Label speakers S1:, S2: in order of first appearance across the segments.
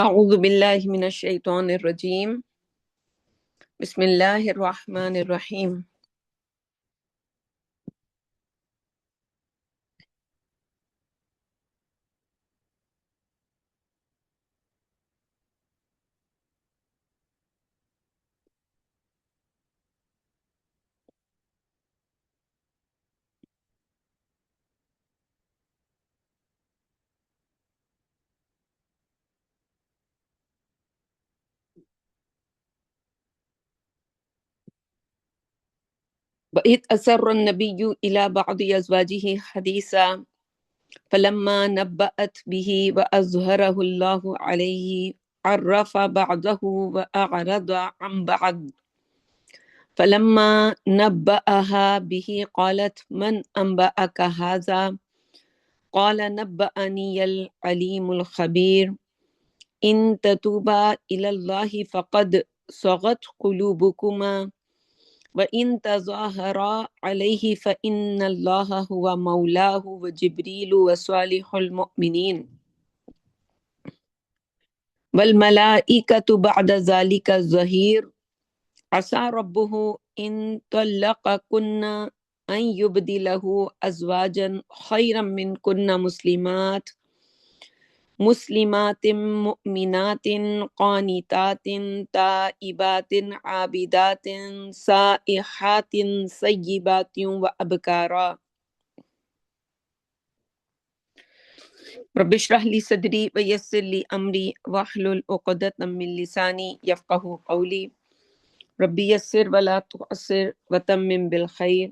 S1: اعوذ باللہ من الشیطان الرجیم بسم اللہ الرحمن الرحیم وَإِذْ أَسَرَّ النَّبِيُّ إِلَى بَعْضِ أَزْوَاجِهِ حَدِيثًا فَلَمَّا نَبَّأَتْ بِهِ وَأَظْهَرَهُ اللَّهُ عَلَيْهِ عَرَّفَ بَعْضَهُ وَأَعْرَضَ عَنْ بَعْضٍ فَلَمَّا نَبَّأَهَا بِهِ قَالَتْ مَنْ أَنْبَأَكَ هَذَا قَالَ نَبَّأَنِيَ الْعَلِيمُ الْخَبِيرُ إِن تَتُوبَا إِلَى اللَّهِ فَقَدْ صَغَتْ قُلُوبُكُمَا وَإِن تَظَاهَرَا عَلَيْهِ فَإِنَّ اللَّهَ هُوَ مَوْلَاهُ وَجِبْرِيلُ وَصَالِحُ الْمُؤْمِنِينَ وَالْمَلَائِكَةُ بَعْدَ ذَلِكَ ظَهِيرٌ عَسَى رَبُّهُ إِن طَلَّقَكُنَّ أَن يُبْدِلَهُ أَزْوَاجًا خَيْرًا مِنكُنَّ مسلمات مؤمنات قانتات تائبات عابدات سائحات سیبات وابکارا رب اشرح لي صدري ويسر لي امري واحلل عقدة من لساني يفقهوا قولي رب يسر ولا تعسر وتمم بالخير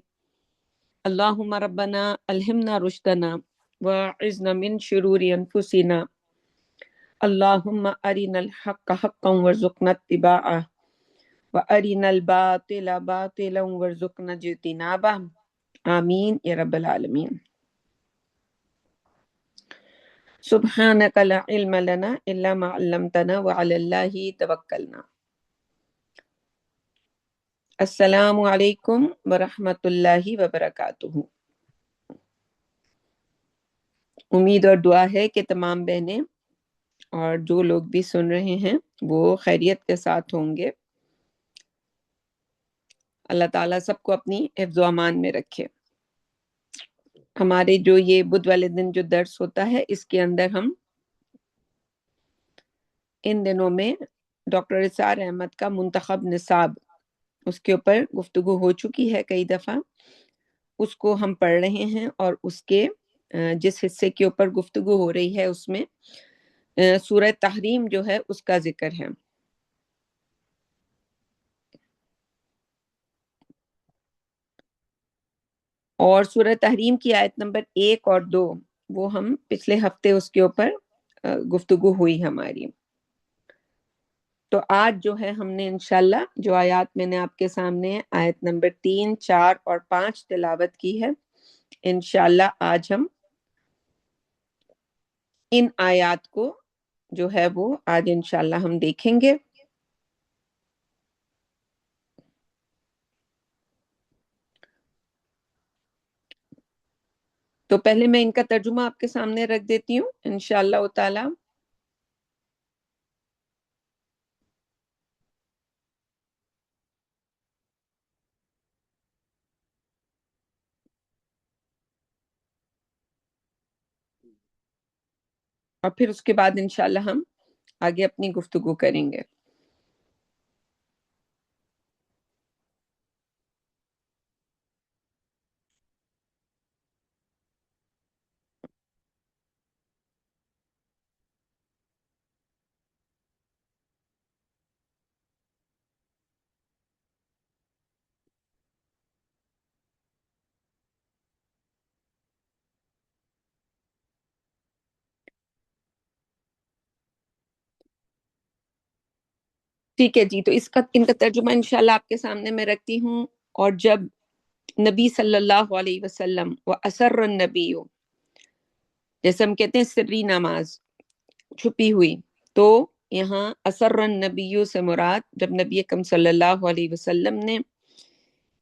S1: اللهم ربنا الهمنا رشدنا واعذنا من شرور انفسنا اللهم ارنا الحق حقا وارزقنا اتباعه وارنا الباطل باطلا وارزقنا اجتنابه آمین یا رب العالمین. سبحانک لا علم لنا الا ما علمتنا وعلی اللہ توکلنا. السلام علیکم ورحمۃ اللہ وبرکاتہ. امید اور دعا ہے کہ تمام بہنیں اور جو لوگ بھی سن رہے ہیں وہ خیریت کے ساتھ ہوں گے. اللہ تعالیٰ سب کو اپنی حفظ و امان میں رکھے. ہمارے جو یہ بدھ والے دن جو درس ہوتا ہے اس کے اندر ہم ان دنوں میں ڈاکٹر اسرار احمد کا منتخب نصاب اس کے اوپر گفتگو ہو چکی ہے کئی دفعہ. اس کو ہم پڑھ رہے ہیں اور اس کے جس حصے کے اوپر گفتگو ہو رہی ہے اس میں سورہ تحریم جو ہے اس کا ذکر ہے. اور سورہ تحریم کی آیت نمبر 1 اور 2 وہ ہم پچھلے ہفتے اس کے اوپر گفتگو ہوئی ہماری. تو آج جو ہے ہم نے انشاءاللہ جو آیات میں نے آپ کے سامنے آیت نمبر 3, 4 اور 5 تلاوت کی ہے انشاءاللہ آج ہم ان آیات کو جو ہے وہ آج انشاءاللہ ہم دیکھیں گے. تو پہلے میں ان کا ترجمہ آپ کے سامنے رکھ دیتی ہوں انشاءاللہ تعالی. اور پھر اس کے بعد انشاءاللہ ہم آگے اپنی گفتگو کریں گے. ٹھیک ہے جی. تو ان کا ترجمہ انشاءاللہ آپ کے سامنے میں رکھتی ہوں. اور جب نبی صلی اللہ علیہ وسلم و اسر النبی جیسے ہم کہتے ہیں سری نماز چھپی ہوئی، تو یہاں اسر النبی سے مراد جب نبی اکرم صلی اللہ علیہ وسلم نے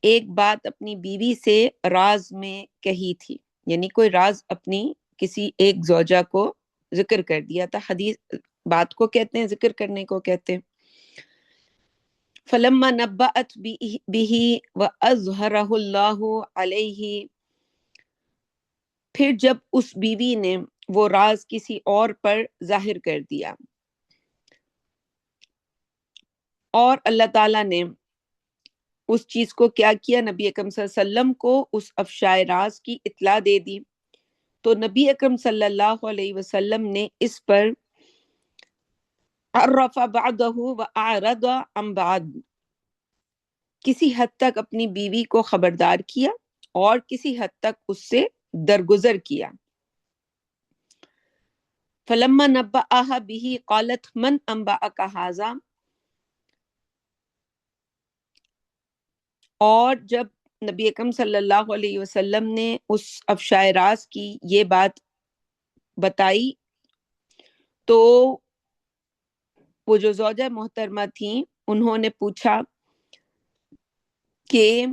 S1: ایک بات اپنی بیوی سے راز میں کہی تھی، یعنی کوئی راز اپنی کسی ایک زوجہ کو ذکر کر دیا تھا. حدیث بات کو کہتے ہیں، ذکر کرنے کو کہتے ہیں. فلما نبأت به وأظهره الله علیہ، پھر جب اس بیوی نے وہ راز کسی اور پر ظاہر کر دیا اور اللہ تعالیٰ نے اس چیز کو کیا کیا، نبی اکرم صلی اللہ علیہ وسلم کو اس افشائے راز کی اطلاع دے دی، تو نبی اکرم صلی اللہ علیہ وسلم نے اس پر عرف بعضہ واعرض عن بعض، کسی حد تک اپنی بیوی کو خبردار کیا اور کسی حد تک اس سے درگزر کیا. فلما نبأها به قالت من انبأك هذا، اور جب نبی اکرم صلی اللہ علیہ وسلم نے اس افشائے راز کی یہ بات بتائی، تو وہ جو زوجہ محترمہ تھیں انہوں نے پوچھا کہ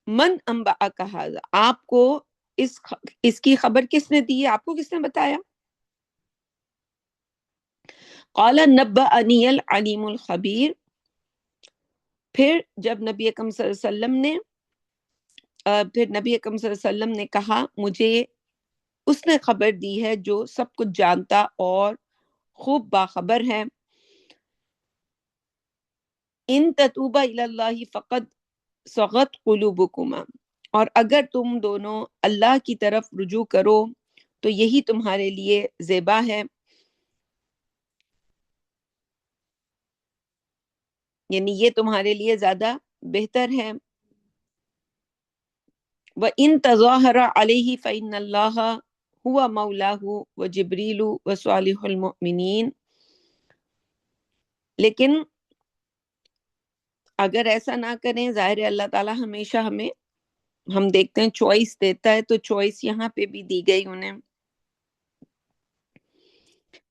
S1: من انبأک ھذا، آپ کو اس کی خبر کس نے دی ہے، آپ کو کس نے بتایا؟ قال نبأنی العلیم الخبیر، پھر جب نبی اکرم صلی اللہ علیہ وسلم نے کہا مجھے اس نے خبر دی ہے جو سب کچھ جانتا اور خوب باخبر ہے. ان تتوبا الی اللہ فقد صغت قلوبکما، اور اگر تم دونوں اللہ کی طرف رجوع کرو تو یہی تمہارے لیے زیبا ہے، یعنی یہ تمہارے لیے زیادہ بہتر ہے. وَإِن تَظَاهَرَ عَلَيْهِ فَإِنَّ اللَّهَ هُوَ مَوْلَاهُ وَجِبْرِيلُ وَصَالِحُ الْمُؤْمِنِينَ، لیکن اگر ایسا نہ کریں، ظاہر ہے اللہ تعالیٰ ہمیشہ ہم دیکھتے ہیں چوائس دیتا ہے، تو چوائس یہاں پہ بھی دی گئی انہیں.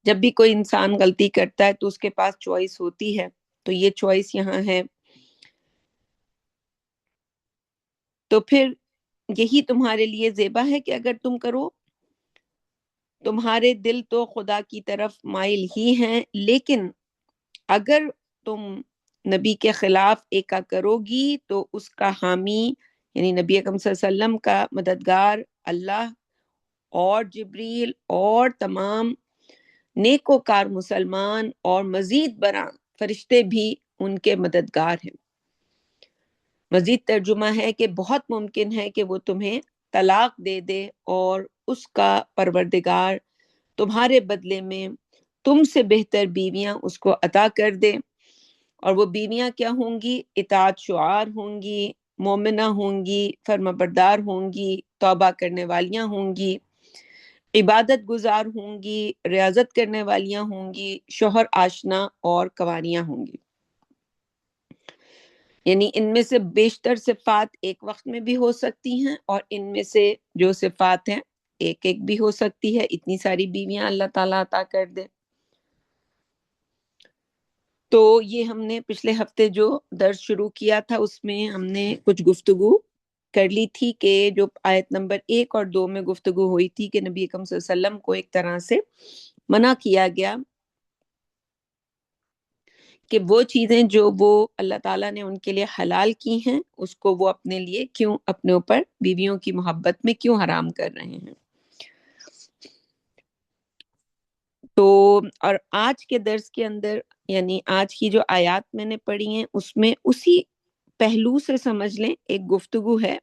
S1: جب بھی کوئی انسان غلطی کرتا ہے تو اس کے پاس چوائس ہوتی ہے، تو یہ چوائس یہاں ہے. تو پھر یہی تمہارے لیے زیبا ہے کہ اگر تم کرو، تمہارے دل تو خدا کی طرف مائل ہی ہیں، لیکن اگر تم نبی کے خلاف ایکا کرو گی تو اس کا حامی یعنی نبی اکرم صلی اللہ علیہ وسلم کا مددگار اللہ اور جبریل اور تمام نیکوکار مسلمان اور مزید برآں فرشتے بھی ان کے مددگار ہیں. مزید ترجمہ ہے کہ بہت ممکن ہے کہ وہ تمہیں طلاق دے دے اور اس کا پروردگار تمہارے بدلے میں تم سے بہتر بیویاں اس کو عطا کر دے. اور وہ بیویاں کیا ہوں گی؟ اطاعت شعار ہوں گی، مومنہ ہوں گی، فرما بردار ہوں گی، توبہ کرنے والیاں ہوں گی، عبادت گزار ہوں گی، ریاضت کرنے والیاں ہوں گی، شوہر آشنا اور کنواریاں ہوں گی. یعنی ان میں سے بیشتر صفات ایک وقت میں بھی ہو سکتی ہیں، اور ان میں سے جو صفات ہیں ایک ایک بھی ہو سکتی ہے، اتنی ساری بیویاں اللہ تعالیٰ عطا کر دے. تو یہ ہم نے پچھلے ہفتے جو درس شروع کیا تھا اس میں ہم نے کچھ گفتگو کر لی تھی کہ جو آیت نمبر 1 اور 2 میں گفتگو ہوئی تھی کہ نبی اکرم صلی اللہ علیہ وسلم کو ایک طرح سے منع کیا گیا کہ وہ چیزیں جو وہ اللہ تعالیٰ نے ان کے لیے حلال کی ہیں اس کو وہ اپنے لیے کیوں، اپنے اوپر بیویوں کی محبت میں کیوں حرام کر رہے ہیں. تو اور آج کے درس کے اندر یعنی آج کی جو آیات میں نے پڑھی ہیں اس میں اسی پہلو سے سمجھ لیں ایک گفتگو ہے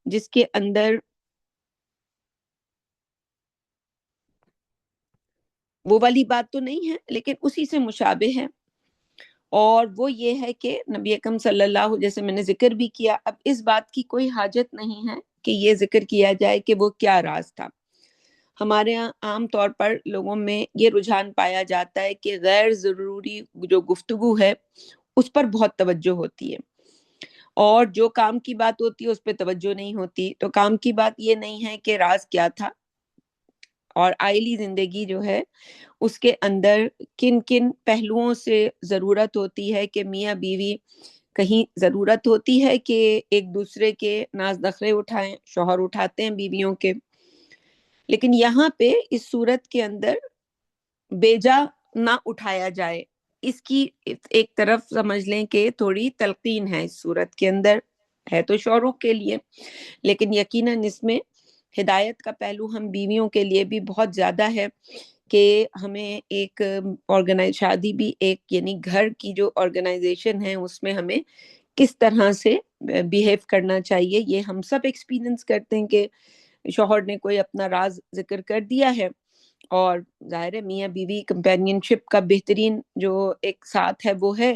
S1: جس کے اندر وہ والی بات تو نہیں ہے لیکن اسی سے مشابہ ہے، اور وہ یہ ہے کہ نبی اکرم صلی اللہ، جیسے میں نے ذکر بھی کیا، اب اس بات کی کوئی حاجت نہیں ہے کہ یہ ذکر کیا جائے کہ وہ کیا راز تھا. ہمارے یہاں عام طور پر لوگوں میں یہ رجحان پایا جاتا ہے کہ غیر ضروری جو گفتگو ہے اس پر بہت توجہ ہوتی ہے، اور جو کام کی بات ہوتی ہے اس پہ توجہ نہیں ہوتی. تو کام کی بات یہ نہیں ہے کہ راز کیا تھا، اور آئلی زندگی جو ہے اس کے اندر کن کن پہلوؤں سے ضرورت ہوتی ہے کہ میاں بیوی، کہیں ضرورت ہوتی ہے کہ ایک دوسرے کے ناز نخرے اٹھائیں، شوہر اٹھاتے ہیں بیویوں کے، لیکن یہاں پہ اس صورت کے اندر بیجا نہ اٹھایا جائے، اس کی ایک طرف سمجھ لیں کہ تھوڑی تلقین ہے اس صورت کے اندر، ہے تو شوہروں کے لیے، لیکن یقیناً اس میں ہدایت کا پہلو ہم بیویوں کے لیے بھی بہت زیادہ ہے کہ ہمیں ایک آرگنائز شادی بھی ایک یعنی گھر کی جو آرگنائزیشن ہے اس میں ہمیں کس طرح سے بیہیو کرنا چاہیے. یہ ہم سب ایکسپیرینس کرتے ہیں کہ شوہر نے کوئی اپنا راز ذکر کر دیا ہے، اور ظاہر ہے میاں بیوی کمپینین شپ کا بہترین جو ایک ساتھ ہے وہ ہے،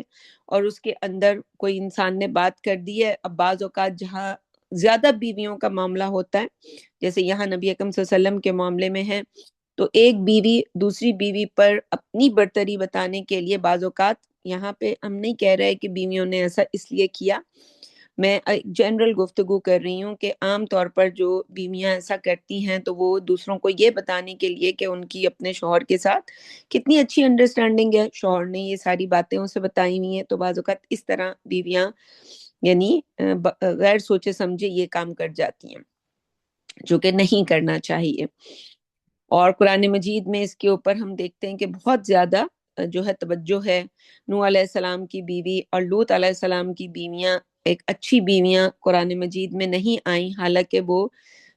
S1: اور اس کے اندر کوئی انسان نے بات کر دی ہے. اب بعض اوقات جہاں زیادہ بیویوں کا معاملہ ہوتا ہے، جیسے یہاں نبی اکرم صلی اللہ علیہ وسلم کے معاملے میں ہے، تو ایک بیوی دوسری بیوی پر اپنی برتری بتانے کے لیے بعض اوقات، یہاں پہ ہم نہیں کہہ رہے کہ بیویوں نے ایسا اس لیے کیا، میں جنرل گفتگو کر رہی ہوں کہ عام طور پر جو بیویاں ایسا کرتی ہیں تو وہ دوسروں کو یہ بتانے کے لیے کہ ان کی اپنے شوہر کے ساتھ کتنی اچھی انڈرسٹینڈنگ ہے، شوہر نے یہ ساری باتیں اسے بتائی ہوئی ہیں، تو بعض اوقات اس طرح بیویاں یعنی غیر سوچے سمجھے یہ کام کر جاتی ہیں جو کہ نہیں کرنا چاہیے. اور قرآن مجید میں اس کے اوپر ہم دیکھتے ہیں کہ بہت زیادہ جو ہے توجہ ہے. نوح علیہ السلام کی بیوی اور لوط علیہ السلام کی بیویاں ایک اچھی بیویاں قرآن مجید میں نہیں آئیں، حالانکہ وہ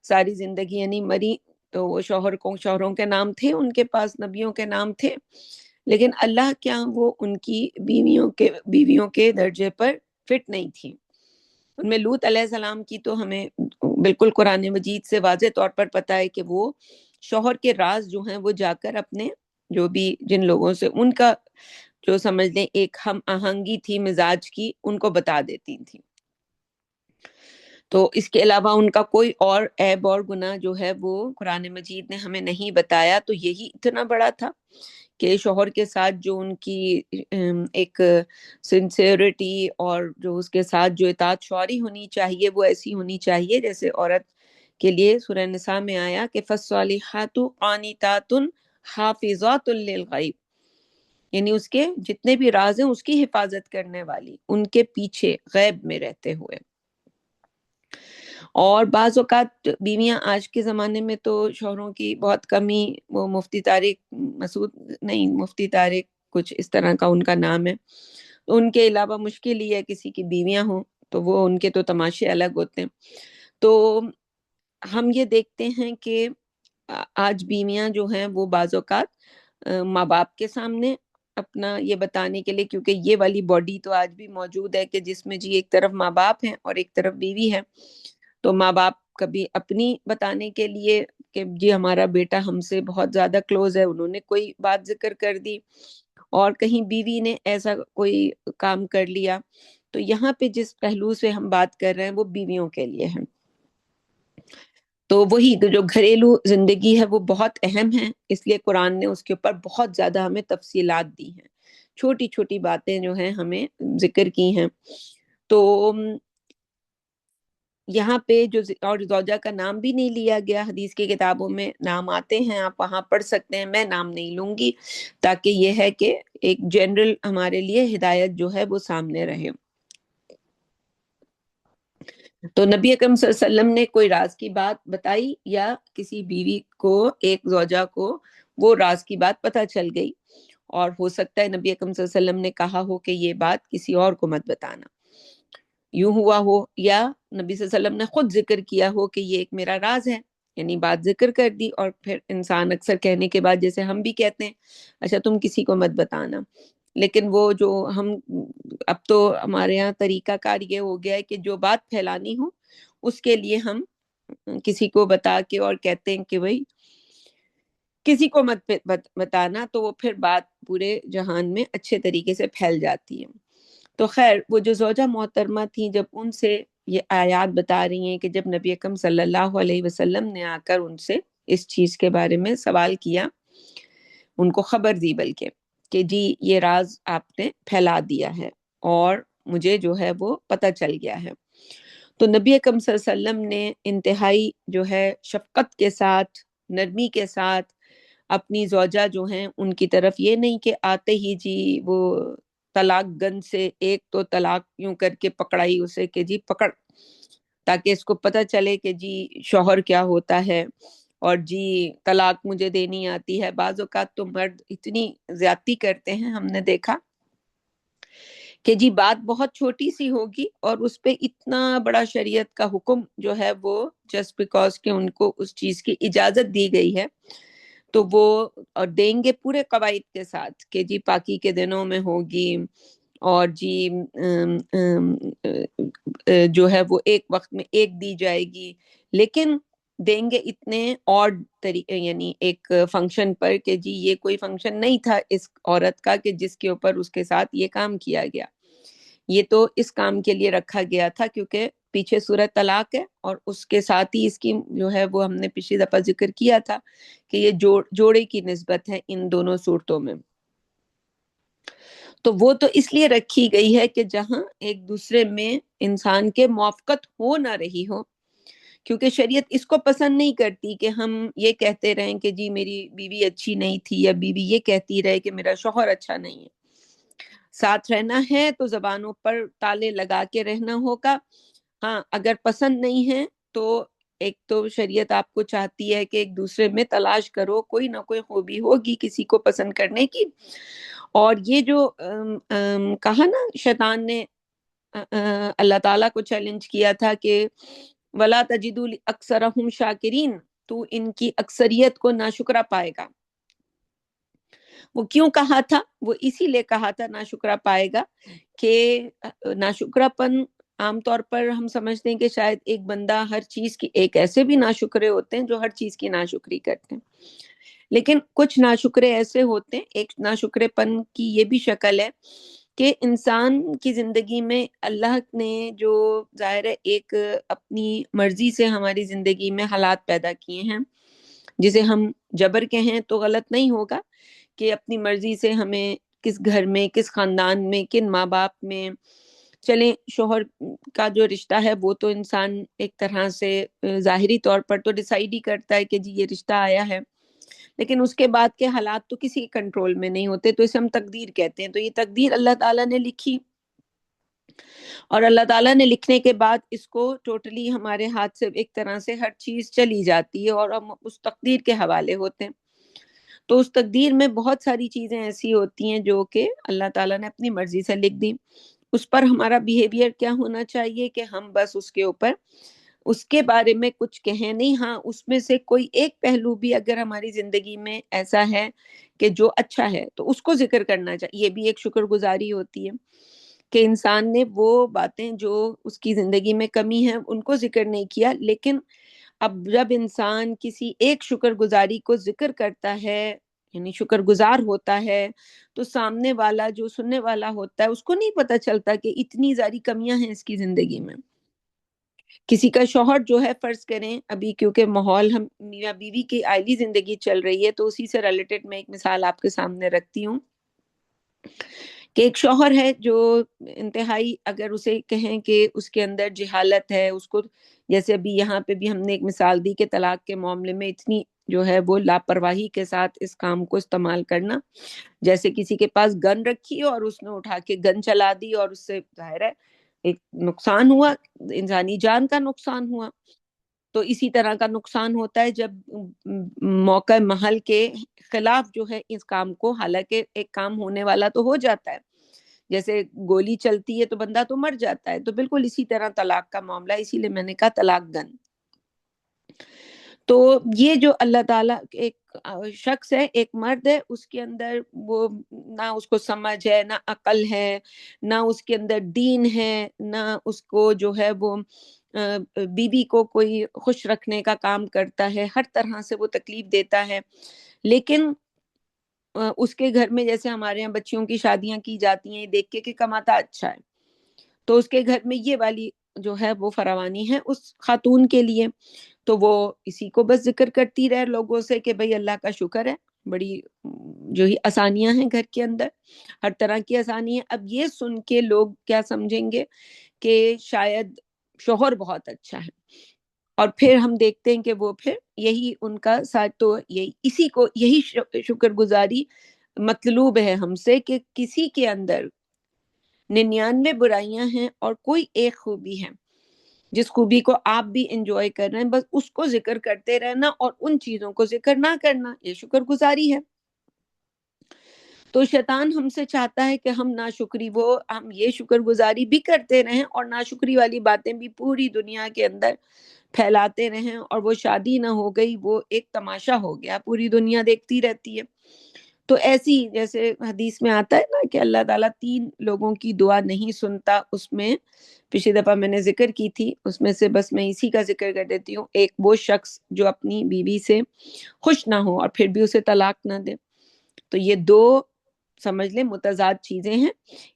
S1: ساری زندگی یعنی مری تو وہ شوہروں کے نام تھے، ان کے پاس نبیوں کے نام تھے، لیکن اللہ کیا وہ ان کی بیویوں کے درجے پر فٹ نہیں تھی. ان میں لوط علیہ السلام کی تو ہمیں بالکل قرآن مجید سے واضح طور پر پتہ ہے کہ وہ شوہر کے راز جو ہیں وہ جا کر اپنے جو بھی جن لوگوں سے ان کا جو سمجھ لیں ایک ہم آہنگی تھی مزاج کی، ان کو بتا دیتی تھی. تو اس کے علاوہ ان کا کوئی اور عیب اور گناہ جو ہے وہ قرآن مجید نے ہمیں نہیں بتایا. تو یہی اتنا بڑا تھا کہ شوہر کے ساتھ جو ان کی ایک سنسیئرٹی اور جو اس کے ساتھ جو اطاعت شوری ہونی چاہیے وہ ایسی ہونی چاہیے جیسے عورت کے لیے سورہ نساء میں آیا کہ فَالصَّالِحَاتُ قَانِتَاتٌ حَافِظَاتٌ لِلْغَیْبِ، یعنی اس کے جتنے بھی راز ہیں اس کی حفاظت کرنے والی، ان کے پیچھے غیب میں رہتے ہوئے. اور بعض اوقات بیویاں آج کے زمانے میں تو شوہروں کی بہت کمی، وہ مفتی طارق مسعود نہیں، مفتی طارق کچھ اس طرح کا ان کا نام ہے، تو ان کے علاوہ مشکل ہی ہے کسی کی بیویاں ہوں، تو وہ ان کے تو تماشے الگ ہوتے ہیں. تو ہم یہ دیکھتے ہیں کہ آج بیویاں جو ہیں وہ بعض اوقات ماں باپ کے سامنے اپنا یہ بتانے کے لیے، کیونکہ یہ والی باڈی تو آج بھی موجود ہے کہ جس میں جی ایک طرف ماں باپ ہیں اور ایک طرف بیوی ہے، تو ماں باپ کبھی اپنی بتانے کے لیے کہ جی ہمارا بیٹا ہم سے بہت زیادہ کلوز ہے، انہوں نے کوئی بات ذکر کر دی، اور کہیں بیوی نے ایسا کوئی کام کر لیا. تو یہاں پہ جس پہلو سے ہم بات کر رہے ہیں وہ بیویوں کے لیے ہے. تو وہی جو گھریلو زندگی ہے وہ بہت اہم ہے، اس لیے قرآن نے اس کے اوپر بہت زیادہ ہمیں تفصیلات دی ہیں، چھوٹی چھوٹی باتیں جو ہیں ہمیں ذکر کی ہیں. تو یہاں پہ جو اور زوجہ کا نام بھی نہیں لیا گیا، حدیث کی کتابوں میں نام آتے ہیں، آپ وہاں پڑھ سکتے ہیں، میں نام نہیں لوں گی تاکہ یہ ہے کہ ایک جنرل ہمارے لیے ہدایت جو ہے وہ سامنے رہے. تو نبی اکرم صلی اللہ علیہ وسلم نے کوئی راز کی بات بتائی یا کسی بیوی کو ایک زوجہ کو وہ راز کی بات پتہ چل گئی، اور ہو سکتا ہے نبی اکرم صلی اللہ علیہ وسلم نے کہا ہو کہ یہ بات کسی اور کو مت بتانا، یوں ہوا ہو، یا نبی صلی اللہ علیہ وسلم نے خود ذکر کیا ہو کہ یہ ایک میرا راز ہے، یعنی بات ذکر کر دی، اور پھر انسان اکثر کہنے کے بعد جیسے ہم بھی کہتے ہیں اچھا تم کسی کو مت بتانا، لیکن وہ جو ہم اب تو ہمارے یہاں طریقہ کار یہ ہو گیا ہے کہ جو بات پھیلانی ہو اس کے لیے ہم کسی کو بتا کے اور کہتے ہیں کہ بھائی کسی کو مت بتانا، تو وہ پھر بات پورے جہان میں اچھے طریقے سے پھیل جاتی ہے. تو خیر وہ جو زوجہ محترمہ تھیں جب ان سے یہ آیات بتا رہی ہیں کہ جب نبی اکرم صلی اللہ علیہ وسلم نے آ کر ان سے اس چیز کے بارے میں سوال کیا، ان کو خبر دی بلکہ کہ جی یہ راز آپ نے پھیلا دیا ہے اور مجھے جو ہے وہ پتہ چل گیا ہے، تو نبی اکرم صلی اللہ علیہ وسلم نے انتہائی جو ہے شفقت کے ساتھ، نرمی کے ساتھ اپنی زوجہ جو ہیں ان کی طرف یہ نہیں کہ آتے ہی جی وہ طلاق گن سے ایک تو طلاق یوں کر کے پکڑائی اسے کہ جی پکڑ، تاکہ اس کو پتہ چلے کہ جی شوہر کیا ہوتا ہے اور جی طلاق مجھے دینی آتی ہے. بعض اوقات تو مرد اتنی زیادتی کرتے ہیں، ہم نے دیکھا کہ جی بات بہت چھوٹی سی ہوگی اور اس پہ اتنا بڑا شریعت کا حکم جو ہے وہ جسٹ بیکاز کہ ان کو اس چیز کی اجازت دی گئی ہے تو وہ اور دیں گے پورے قواعد کے ساتھ کہ جی پاکی کے دنوں میں ہوگی، اور جی جو ہے وہ ایک وقت میں ایک دی جائے گی، لیکن دیں گے اتنے اور طریقے، یعنی ایک فنکشن پر کہ جی یہ کوئی فنکشن نہیں تھا اس عورت کا کہ جس کے اوپر اس کے ساتھ یہ کام کیا گیا، یہ تو اس کام کے لیے رکھا گیا تھا کیونکہ پیچھے سورۃ طلاق ہے، اور اس کے ساتھ ہی اس کی جو ہے وہ ہم نے پچھلی دفعہ ذکر کیا تھا کہ یہ جوڑے کی نسبت ہے ان دونوں صورتوں میں. تو وہ تو اس لیے رکھی گئی ہے کہ جہاں ایک دوسرے میں انسان کے موافقت ہو نہ رہی ہو، کیونکہ شریعت اس کو پسند نہیں کرتی کہ ہم یہ کہتے رہیں کہ جی میری بیوی اچھی نہیں تھی، یا بیوی یہ کہتی رہے کہ میرا شوہر اچھا نہیں ہے. ساتھ رہنا ہے تو زبانوں پر تالے لگا کے رہنا ہوگا. ہاں اگر پسند نہیں ہے تو ایک تو شریعت آپ کو چاہتی ہے کہ ایک دوسرے میں تلاش کرو، کوئی نہ کوئی خوبی ہوگی کسی کو پسند کرنے کی. اور یہ جو کہا نا شیطان نے اللہ تعالیٰ کو چیلنج کیا تھا کہ وَلَا تَجِدُوا أَكْثَرَهُمْ شَاكِرِينَ، تو ان کی اکثریت کو ناشکرا پائے گا. وہ کیوں کہا تھا؟ وہ اسی لیے کہا تھا ناشکرا پائے گا کہ ناشکرا پن عام طور پر ہم سمجھتے ہیں کہ شاید ایک بندہ ہر چیز کی، ایک ایسے بھی ناشکرے ہوتے ہیں جو ہر چیز کی ناشکری کرتے ہیں، لیکن کچھ ناشکرے ایسے ہوتے ہیں، ایک ناشکرے پن کی یہ بھی شکل ہے کہ انسان کی زندگی میں اللہ نے جو ظاہر ہے ایک اپنی مرضی سے ہماری زندگی میں حالات پیدا کیے ہیں، جسے ہم جبر کہیں تو غلط نہیں ہوگا، کہ اپنی مرضی سے ہمیں کس گھر میں، کس خاندان میں، کن ماں باپ میں چلیں. شوہر کا جو رشتہ ہے وہ تو انسان ایک طرح سے ظاہری طور پر تو ڈیسائیڈ ہی کرتا ہے کہ جی یہ رشتہ آیا ہے، لیکن اس کے بعد کے حالات تو کسی کنٹرول میں نہیں ہوتے، تو اسے ہم تقدیر کہتے ہیں. تو یہ تقدیر اللہ تعالیٰ نے لکھی، اور اللہ تعالیٰ نے لکھنے کے بعد اس کو ٹوٹلی ہمارے ہاتھ سے ایک طرح سے ہر چیز چلی جاتی ہے اور ہم اس تقدیر کے حوالے ہوتے ہیں. تو اس تقدیر میں بہت ساری چیزیں ایسی ہوتی ہیں جو کہ اللہ تعالیٰ نے اپنی مرضی سے لکھ دی. اس پر ہمارا بیہیویئر کیا ہونا چاہیے کہ ہم بس اس کے اوپر اس کے بارے میں کچھ کہیں نہیں. ہاں اس میں سے کوئی ایک پہلو بھی اگر ہماری زندگی میں ایسا ہے کہ جو اچھا ہے تو اس کو ذکر کرنا چاہیے. یہ بھی ایک شکر گزاری ہوتی ہے کہ انسان نے وہ باتیں جو اس کی زندگی میں کمی ہے ان کو ذکر نہیں کیا، لیکن اب جب انسان کسی ایک شکر گزاری کو ذکر کرتا ہے، یعنی شکر گزار ہوتا ہے، تو سامنے والا جو سننے والا ہوتا ہے اس کو نہیں پتہ چلتا کہ اتنی ساری کمیاں ہیں اس کی زندگی میں. کسی کا شوہر جو ہے فرض کریں ابھی، کیونکہ ماحول ہم میاں بیوی کی آئلی زندگی چل رہی ہے تو اسی سے ریلیٹڈ میں ایک مثال آپ کے سامنے رکھتی ہوں کہ ایک شوہر ہے جو انتہائی، اگر اسے کہیں کہ اس کے اندر جہالت ہے، اس کو جیسے ابھی یہاں پہ بھی ہم نے ایک مثال دی کہ طلاق کے معاملے میں اتنی جو ہے وہ لاپرواہی کے ساتھ اس کام کو استعمال کرنا، جیسے کسی کے پاس گن رکھی اور اس نے اٹھا کے گن چلا دی اور اس سے ظاہر ہے ایک نقصان ہوا، انسانی جان کا نقصان ہوا. تو اسی طرح کا نقصان ہوتا ہے جب موقع محل کے خلاف جو ہے اس کام کو، حالانکہ ایک کام ہونے والا تو ہو جاتا ہے، جیسے گولی چلتی ہے تو بندہ تو مر جاتا ہے، تو بالکل اسی طرح طلاق کا معاملہ، اسی لیے میں نے کہا طلاق گن. تو یہ جو اللہ تعالیٰ ایک شخص ہے، ایک مرد ہے، اس کے اندر وہ نہ اس کو سمجھ ہے، نہ عقل ہے، نہ اس کے اندر دین ہے، نہ اس کو جو ہے وہ بیوی کو کوئی خوش رکھنے کا کام کرتا ہے، ہر طرح سے وہ تکلیف دیتا ہے. لیکن اس کے گھر میں جیسے ہمارے یہاں بچیوں کی شادیاں کی جاتی ہیں دیکھ کے کہ کماتا اچھا ہے، تو اس کے گھر میں یہ والی جو ہے وہ فراوانی ہے اس خاتون کے لیے، تو وہ اسی کو بس ذکر کرتی رہے لوگوں سے کہ بھئی اللہ کا شکر ہے، بڑی جو ہی آسانیاں ہیں گھر کے اندر، ہر طرح کی آسانی ہے. اب یہ سن کے لوگ کیا سمجھیں گے کہ شاید شوہر بہت اچھا ہے، اور پھر ہم دیکھتے ہیں کہ وہ پھر یہی ان کا ساتھ، تو یہی اسی کو یہی شکر گزاری مطلوب ہے ہم سے کہ کسی کے اندر 99 برائیاں ہیں اور کوئی ایک خوبی ہے. جس خوبی کو آپ بھی انجوائے کر رہے ہیں بس اس کو ذکر کرتے رہنا اور ان چیزوں کو ذکر نہ کرنا، یہ شکر گزاری ہے۔ تو شیطان ہم سے چاہتا ہے کہ ہم ناشکری، وہ ہم یہ شکر گزاری بھی کرتے رہیں اور ناشکری والی باتیں بھی پوری دنیا کے اندر پھیلاتے رہیں، اور وہ شادی نہ ہو گئی، وہ ایک تماشا ہو گیا، پوری دنیا دیکھتی رہتی ہے۔ تو ایسی جیسے حدیث میں آتا ہے نا کہ اللہ تعالیٰ 3 لوگوں کی دعا نہیں سنتا، اس میں پچھلی دفعہ میں نے ذکر کی تھی، اس میں سے بس میں اسی کا ذکر کر دیتی ہوں۔ ایک وہ شخص جو اپنی بیوی سے خوش نہ ہو اور پھر بھی اسے طلاق نہ دے، تو یہ 2 سمجھ لیں متضاد چیزیں ہیں۔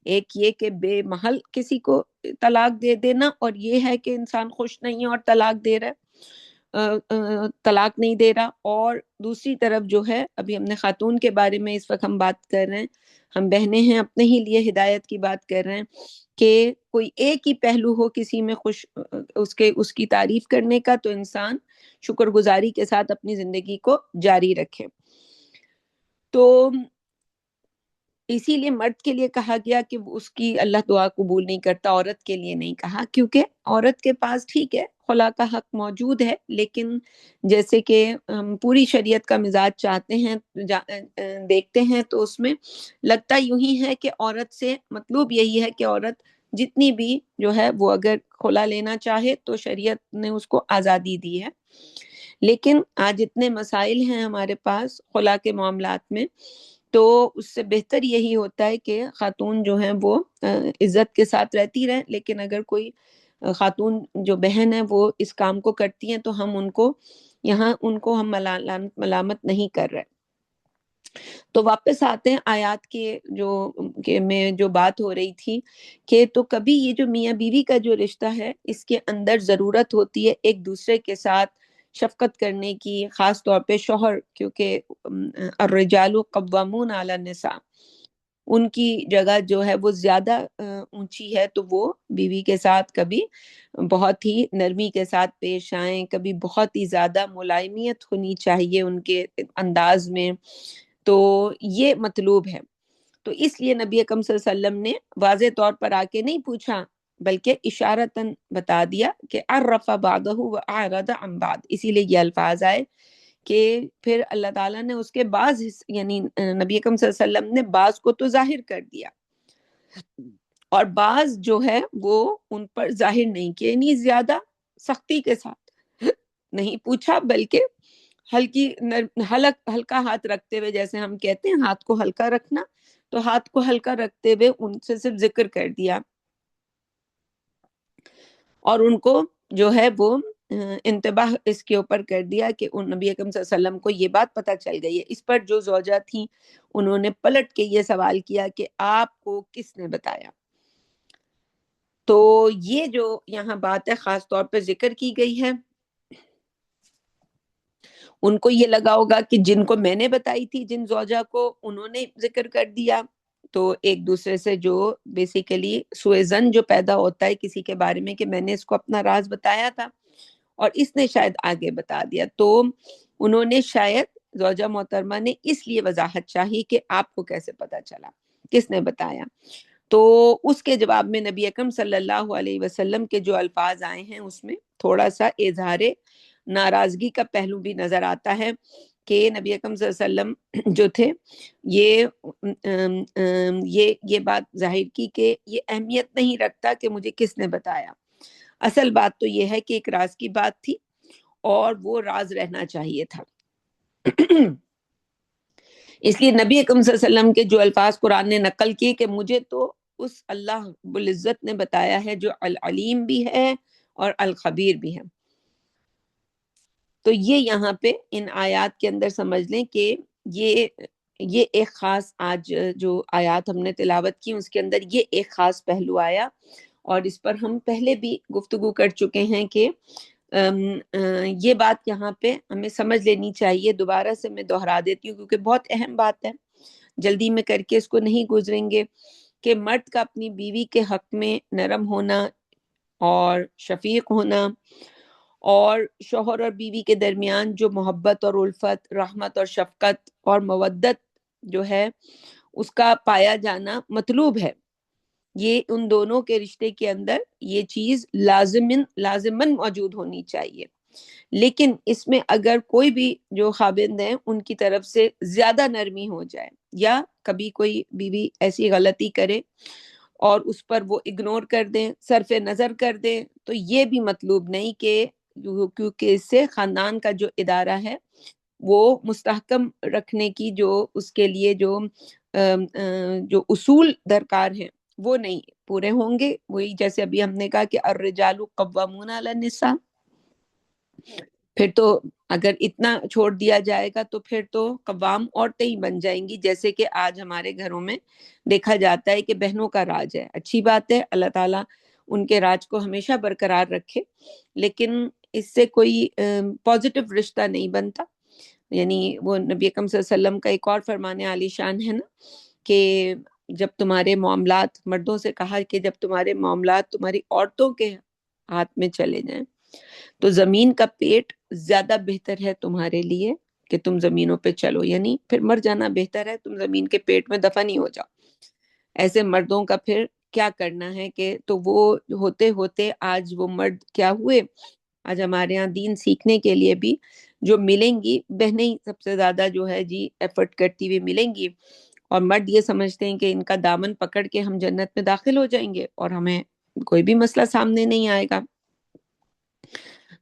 S1: ایک یہ کہ بے محل کسی کو طلاق دے دینا، اور یہ ہے کہ انسان خوش نہیں ہے اور طلاق دے رہا ہے، طلاق نہیں دے رہا۔ اور دوسری طرف جو ہے، ابھی ہم نے خاتون کے بارے میں اس وقت ہم بات کر رہے ہیں، ہم بہنیں ہیں، اپنے ہی لیے ہدایت کی بات کر رہے ہیں کہ کوئی ایک ہی پہلو ہو کسی میں خوش، اس کی تعریف کرنے کا، تو انسان شکر گزاری کے ساتھ اپنی زندگی کو جاری رکھے۔ تو اسی لیے مرد کے لیے کہا گیا کہ اس کی اللہ دعا قبول نہیں کرتا، عورت کے لیے نہیں کہا، کیونکہ عورت کے پاس ٹھیک ہے خلا کا حق موجود ہے، لیکن جیسے کہ ہم پوری شریعت کا مزاج چاہتے ہیں، دیکھتے ہیں، تو اس میں لگتا یوں ہی ہے کہ عورت سے مطلوب یہی ہے کہ عورت جتنی بھی جو ہے وہ اگر خلا لینا چاہے تو شریعت نے اس کو آزادی دی ہے۔ لیکن آج اتنے مسائل ہیں ہمارے پاس خلا کے معاملات میں، تو اس سے بہتر یہی ہوتا ہے کہ خاتون جو ہیں وہ عزت کے ساتھ رہتی رہیں، لیکن اگر کوئی خاتون جو بہن ہے وہ اس کام کو کرتی ہیں تو ہم ان کو یہاں ان کو ہم ملامت نہیں کر رہے۔ تو واپس آتے ہیں آیات کے میں جو بات ہو رہی تھی کہ تو کبھی یہ جو میاں بیوی کا جو رشتہ ہے، اس کے اندر ضرورت ہوتی ہے ایک دوسرے کے ساتھ شفقت کرنے کی، خاص طور پہ شوہر، کیونکہ الرجال قوامون علی النساء، ان کی جگہ جو ہے وہ زیادہ اونچی ہے، تو وہ بیوی کے ساتھ کبھی بہت ہی نرمی کے ساتھ پیش آئیں، کبھی بہت ہی زیادہ ملائمیت ہونی چاہیے ان کے انداز میں، تو یہ مطلوب ہے۔ تو اس لیے نبی اکرم صلی اللہ علیہ وسلم نے واضح طور پر آ کے نہیں پوچھا، بلکہ اشارتاً بتا دیا کہ عرف بعضہ واعرض عن بعض، اسی لیے یہ الفاظ آئے کہ پھر اللہ تعالیٰ نے اس کے بعض یعنی نبی اکرم صلی اللہ علیہ وسلم نے بعض کو تو ظاہر کر دیا، اور بعض جو ہے وہ ان پر ظاہر نہیں کیا، یعنی زیادہ سختی کے ساتھ نہیں پوچھا، بلکہ ہلکا ہاتھ رکھتے ہوئے، جیسے ہم کہتے ہیں ہاتھ کو ہلکا رکھنا، تو ہاتھ کو ہلکا رکھتے ہوئے ان سے صرف ذکر کر دیا، اور ان کو جو ہے وہ انتباہ اس کے اوپر کر دیا کہ ان نبی اکرم صلی اللہ علیہ وسلم کو یہ بات پتہ چل گئی ہے۔ اس پر جو زوجہ تھیں انہوں نے پلٹ کے یہ سوال کیا کہ آپ کو کس نے بتایا؟ تو یہ جو یہاں بات ہے خاص طور پہ ذکر کی گئی ہے، ان کو یہ لگا ہوگا کہ جن کو میں نے بتائی تھی، جن زوجہ کو، انہوں نے ذکر کر دیا، تو ایک دوسرے سے جو بیسیکلی سوء ظن جو پیدا ہوتا ہے کسی کے بارے میں کہ میں نے اس کو اپنا راز بتایا تھا اور اس نے شاید آگے بتا دیا، تو انہوں نے شاید زوجہ محترمہ نے اس لیے وضاحت چاہی کہ آپ کو کیسے پتا چلا، کس نے بتایا؟ تو اس کے جواب میں نبی اکرم صلی اللہ علیہ وسلم کے جو الفاظ آئے ہیں اس میں تھوڑا سا اظہار ناراضگی کا پہلو بھی نظر آتا ہے کہ نبی اکرم صلی اللہ علیہ وسلم جو تھے یہ بات ظاہر کی کہ یہ اہمیت نہیں رکھتا کہ مجھے کس نے بتایا، اصل بات تو یہ ہے کہ ایک راز کی بات تھی اور وہ راز رہنا چاہیے تھا۔ اس لیے نبی اکرم صلی اللہ علیہ وسلم کے جو الفاظ قرآن نے نقل کیے کہ مجھے تو اس اللہ رب العزت نے بتایا ہے جو العلیم بھی ہے اور الخبیر بھی ہے، تو یہ یہاں پہ ان آیات کے اندر سمجھ لیں کہ یہ ایک خاص آج جو آیات ہم نے تلاوت کی اس کے اندر یہ ایک خاص پہلو آیا، اور اس پر ہم پہلے بھی گفتگو کر چکے ہیں کہ یہ بات یہاں پہ ہمیں سمجھ لینی چاہیے، دوبارہ سے میں دہرا دیتی ہوں کیونکہ بہت اہم بات ہے، جلدی میں کر کے اس کو نہیں گزریں گے، کہ مرد کا اپنی بیوی کے حق میں نرم ہونا اور شفیق ہونا، اور شوہر اور بیوی کے درمیان جو محبت اور الفت، رحمت اور شفقت اور مودت جو ہے اس کا پایا جانا مطلوب ہے، یہ ان دونوں کے رشتے کے اندر یہ چیز لازمن موجود ہونی چاہیے. لیکن اس میں اگر کوئی بھی جو خاوند ہیں ان کی طرف سے زیادہ نرمی ہو جائے، یا کبھی کوئی بیوی ایسی غلطی کرے اور اس پر وہ اگنور کر دیں، صرف نظر کر دیں، تو یہ بھی مطلوب نہیں کہ، کیونکہ اس سے خاندان کا جو ادارہ ہے وہ مستحکم رکھنے کی جو اس کے لیے جو اصول درکار ہیں وہ نہیں پورے ہوں گے. وہی جیسے ابھی ہم نے کہا کہ الرجال قوامون علی النساء، پھر تو اگر اتنا چھوڑ دیا جائے گا تو پھر تو قوام عورتیں ہی بن جائیں گی، جیسے کہ آج ہمارے گھروں میں دیکھا جاتا ہے کہ بہنوں کا راج ہے. اچھی بات ہے، اللہ تعالیٰ ان کے راج کو ہمیشہ برقرار رکھے، لیکن اس سے کوئی پازیٹیو رشتہ نہیں بنتا. یعنی وہ نبی اکرم صلی اللہ علیہ وسلم کا ایک اور فرمان عالی شان ہے نا، کہ جب تمہارے معاملات، مردوں سے کہا کہ جب تمہارے معاملات تمہاری عورتوں کے ہاتھ میں چلے جائیں تو زمین کا پیٹ زیادہ بہتر ہے تمہارے لیے کہ تم زمینوں پہ چلو، یعنی پھر مر جانا بہتر ہے، تم زمین کے پیٹ میں دفن ہی ہو جاؤ. ایسے مردوں کا پھر کیا کرنا ہے کہ تو وہ ہوتے ہوتے آج وہ مرد کیا ہوئے، آج ہمارے ہاں دین سیکھنے کے لیے بھی جو ملیں گی بہنیں ہی سب سے زیادہ جو ہے جی ایفرٹ کرتی ہوئی ملیں گی، اور مرد یہ سمجھتے ہیں کہ ان کا دامن پکڑ کے ہم جنت میں داخل ہو جائیں گے اور ہمیں کوئی بھی مسئلہ سامنے نہیں آئے گا.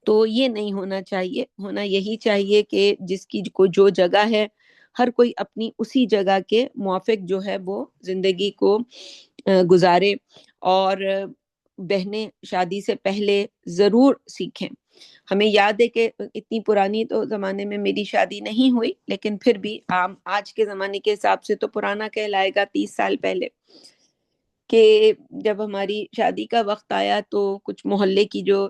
S1: تو یہ نہیں ہونا چاہیے. ہونا یہی چاہیے کہ جس کی کوئی جو جگہ ہے، ہر کوئی اپنی اسی جگہ کے موافق جو ہے وہ زندگی کو گزارے. اور بہنیں شادی سے پہلے ضرور سیکھیں. ہمیں یاد ہے کہ اتنی پرانی تو زمانے میں میری شادی نہیں ہوئی، لیکن پھر بھی آج کے زمانے کے حساب سے تو پرانا کہلائے گا، 30 سال پہلے، کہ جب ہماری شادی کا وقت آیا تو کچھ محلے کی جو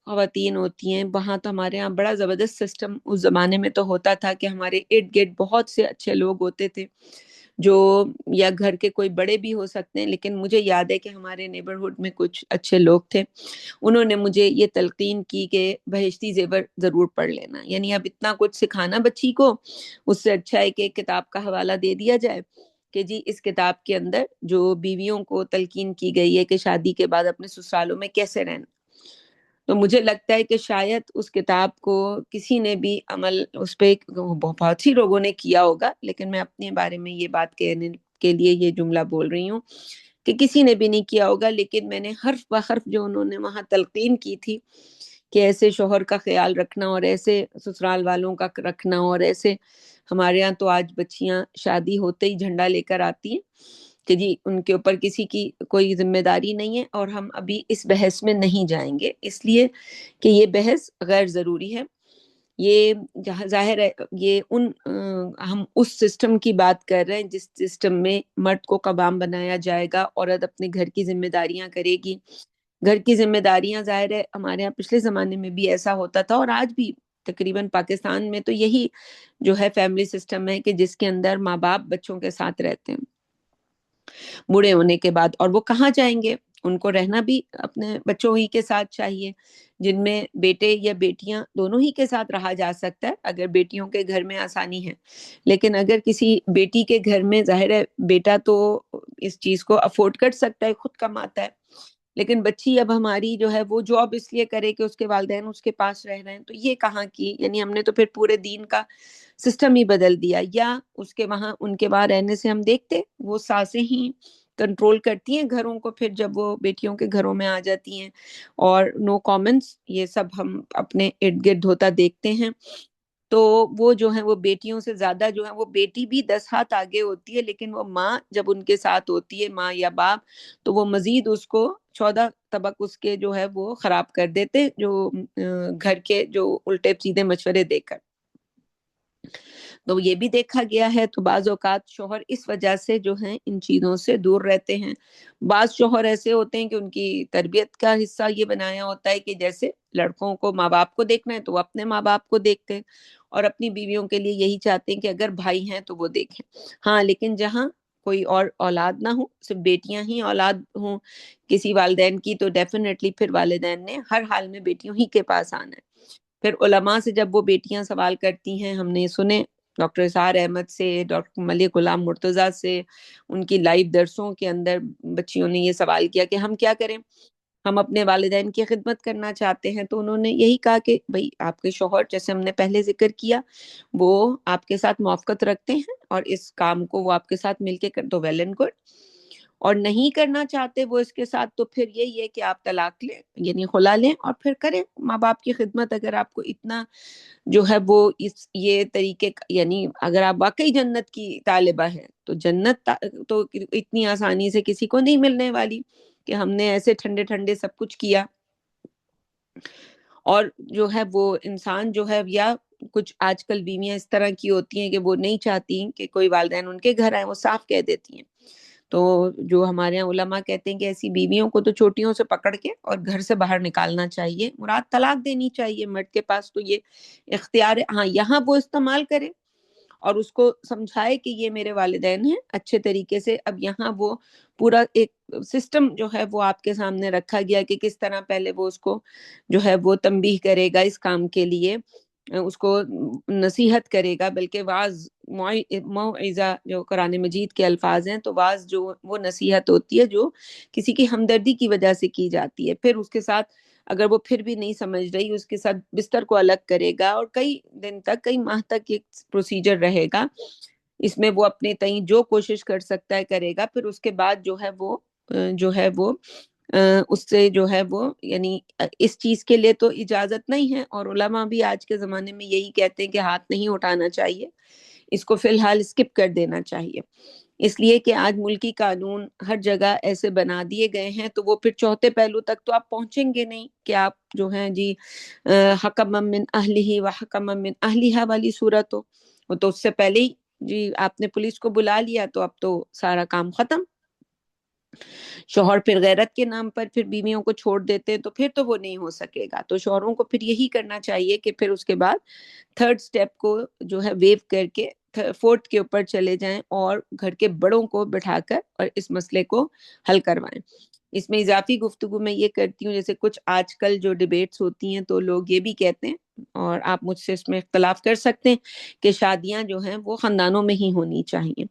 S1: خواتین ہوتی ہیں وہاں، تو ہمارے یہاں بڑا زبردست سسٹم اس زمانے میں تو ہوتا تھا کہ ہمارے ارد گرد بہت سے اچھے لوگ ہوتے تھے، جو یا گھر کے کوئی بڑے بھی ہو سکتے ہیں، لیکن مجھے یاد ہے کہ ہمارے نیبرہڈ میں کچھ اچھے لوگ تھے، انہوں نے مجھے یہ تلقین کی کہ بہشتی زیور ضرور پڑھ لینا. یعنی اب اتنا کچھ سکھانا بچی کو، اس سے اچھا ہے کہ ایک کتاب کا حوالہ دے دیا جائے کہ جی اس کتاب کے اندر جو بیویوں کو تلقین کی گئی ہے کہ شادی کے بعد اپنے سسرالوں میں کیسے رہنا. تو مجھے لگتا ہے کہ شاید اس کتاب کو کسی نے بھی عمل اس پہ بہت سی لوگوں نے کیا ہوگا، لیکن میں اپنے بارے میں یہ بات کہنے کے لیے یہ جملہ بول رہی ہوں کہ کسی نے بھی نہیں کیا ہوگا، لیکن میں نے حرف بحرف جو انہوں نے وہاں تلقین کی تھی کہ ایسے شوہر کا خیال رکھنا اور ایسے سسرال والوں کا رکھنا، اور ایسے ہمارے ہاں تو آج بچیاں شادی ہوتے ہی جھنڈا لے کر آتی ہیں کہ جی ان کے اوپر کسی کی کوئی ذمہ داری نہیں ہے. اور ہم ابھی اس بحث میں نہیں جائیں گے، اس لیے کہ یہ بحث غیر ضروری ہے. یہ جہاں ظاہر ہے یہ ہم اس سسٹم کی بات کر رہے ہیں جس سسٹم میں مرد کو قوام بنایا جائے گا، عورت اپنے گھر کی ذمہ داریاں کرے گی. گھر کی ذمہ داریاں ظاہر ہے ہمارے یہاں پچھلے زمانے میں بھی ایسا ہوتا تھا، اور آج بھی تقریباً پاکستان میں تو یہی جو ہے فیملی سسٹم ہے کہ جس کے اندر ماں باپ بچوں کے ساتھ رہتے ہیں بوڑھے ہونے کے بعد. اور وہ کہاں جائیں گے؟ ان کو رہنا بھی اپنے بچوں ہی کے ساتھ چاہیے، جن میں بیٹے یا بیٹیاں دونوں ہی کے ساتھ رہا جا سکتا ہے اگر بیٹیوں کے گھر میں آسانی ہے. لیکن اگر کسی بیٹی کے گھر میں، ظاہر ہے بیٹا تو اس چیز کو افورڈ کر سکتا ہے، خود کماتا ہے، لیکن بچی اب ہماری جو ہے وہ جاب اس لیے کرے کہ اس کے والدین اس کے پاس رہ رہے ہیں، تو یہ کہاں کی، یعنی ہم نے تو پھر پورے دین کا سسٹم ہی بدل دیا. یا اس کے وہاں ان کے وہاں رہنے سے ہم دیکھتے وہ ساسیں ہی کنٹرول کرتی ہیں گھروں کو، پھر جب وہ بیٹیوں کے گھروں میں آ جاتی ہیں، اور نو کامنٹس یہ سب ہم اپنے ارد گرد ہوتا دیکھتے ہیں. تو وہ جو ہیں وہ بیٹیوں سے زیادہ جو ہے وہ بیٹی بھی 10 ہاتھ آگے ہوتی ہے، لیکن وہ ماں جب ان کے ساتھ ہوتی ہے، ماں یا باپ، تو وہ مزید اس کو 14 طبق اس کے جو ہے وہ خراب کر دیتے، جو گھر کے جو الٹے سیدھے مشورے دے کر. تو یہ بھی دیکھا گیا ہے. تو بعض اوقات شوہر اس وجہ سے جو ہیں ان چیزوں سے دور رہتے ہیں. بعض شوہر ایسے ہوتے ہیں کہ ان کی تربیت کا حصہ یہ بنایا ہوتا ہے کہ جیسے لڑکوں کو ماں باپ کو دیکھنا ہے تو وہ اپنے ماں باپ کو دیکھتے ہیں، اور اپنی بیویوں کے لیے یہی چاہتے ہیں کہ اگر بھائی ہیں تو وہ دیکھیں. ہاں لیکن جہاں کوئی اور اولاد نہ ہو، صرف بیٹیاں ہی اولاد ہوں کسی والدین کی، تو ڈیفینیٹلی پھر والدین نے ہر حال میں بیٹیوں ہی کے پاس آنا ہے. پھر علماء سے جب وہ بیٹیاں سوال کرتی ہیں، ہم نے سنے ڈاکٹر اسحار احمد سے، ڈاکٹر ملک غلام مرتضیٰ سے، ان کی لائیو درسوں کے اندر بچیوں نے یہ سوال کیا کہ ہم کیا کریں، ہم اپنے والدین کی خدمت کرنا چاہتے ہیں۔ تو انہوں نے یہی کہا کہ بھئی آپ کے شوہر، جیسے ہم نے پہلے ذکر کیا، وہ آپ کے ساتھ موافقت رکھتے ہیں اور اس کام کو وہ آپ کے ساتھ مل کے کر تو ویل اینڈ گڈ، اور نہیں کرنا چاہتے وہ اس کے ساتھ، تو پھر یہی ہے کہ آپ طلاق لیں، یعنی خلا لیں اور پھر کریں ماں باپ کی خدمت۔ اگر آپ کو اتنا جو ہے وہ یہ طریقے یعنی اگر آپ واقعی جنت کی طالبہ ہیں تو جنت تو اتنی آسانی سے کسی کو نہیں ملنے والی کہ ہم نے ایسے ٹھنڈے ٹھنڈے سب کچھ کیا۔ اور جو ہے وہ انسان جو ہے، یا کچھ آج کل بیویاں اس طرح کی ہوتی ہیں کہ وہ نہیں چاہتی کہ کوئی والدین ان کے گھر آئے، وہ صاف کہہ دیتی ہیں۔ تو جو ہمارے یہاں علماء کہتے ہیں کہ ایسی بیویوں کو تو چوٹیوں سے پکڑ کے اور گھر سے باہر نکالنا چاہیے، مراد طلاق دینی چاہیے۔ مرد کے پاس تو یہ اختیار ہے، ہاں یہاں وہ استعمال کرے اور اس کو سمجھائے کہ یہ میرے والدین ہیں اچھے طریقے سے۔ اب یہاں وہ پورا ایک سسٹم جو ہے وہ آپ کے سامنے رکھا گیا کہ کس طرح پہلے وہ اس کو جو ہے وہ تنبیہ کرے گا اس کام کے لیے، اس کو نصیحت کرے گا، بلکہ واعظ موعظہ جو قرآن مجید کے الفاظ ہیں، تو واعظ جو وہ نصیحت ہوتی ہے جو کسی کی ہمدردی کی وجہ سے کی جاتی ہے۔ پھر اس کے ساتھ اگر وہ پھر بھی نہیں سمجھ رہی، اس کے ساتھ بستر کو الگ کرے گا اور کئی دن تک، کئی ماہ تک ایک پروسیجر رہے گا، اس میں وہ اپنے تئیں جو کوشش کر سکتا ہے کرے گا۔ پھر اس کے بعد جو ہے وہ اس سے جو ہے وہ یعنی اس چیز کے لیے تو اجازت نہیں ہے، اور علماء بھی آج کے زمانے میں یہی کہتے ہیں کہ ہاتھ نہیں اٹھانا چاہیے، اس کو فی الحال اسکپ کر دینا چاہیے، اس لیے کہ آج ملکی قانون ہر جگہ ایسے بنا دیے گئے ہیں، تو وہ پھر چوتھے پہلو تک تو آپ پہنچیں گے نہیں کہ آپ جو ہیں جی حکم من اہلہ و حکم من اہلہا والی صورت ہو، وہ تو اس سے پہلے ہی جی آپ نے پولیس کو بلا لیا تو اب تو سارا کام ختم۔ شوہر پھر غیرت کے نام پر پھر بیویوں کو چھوڑ دیتے تو پھر تو وہ نہیں ہو سکے گا۔ تو شوہروں کو پھر یہی کرنا چاہیے کہ پھر اس کے بعد تھرڈ سٹیپ کو جو ہے ویو کر کے فورتھ کے اوپر چلے جائیں اور گھر کے بڑوں کو بٹھا کر اور اس مسئلے کو حل کروائیں۔ اس میں اضافی گفتگو میں یہ کرتی ہوں، جیسے کچھ آج کل جو ڈیبیٹس ہوتی ہیں تو لوگ یہ بھی کہتے ہیں، اور آپ مجھ سے اس میں اختلاف کر سکتے ہیں، کہ شادیاں جو ہیں وہ خاندانوں میں ہی ہونی چاہیے،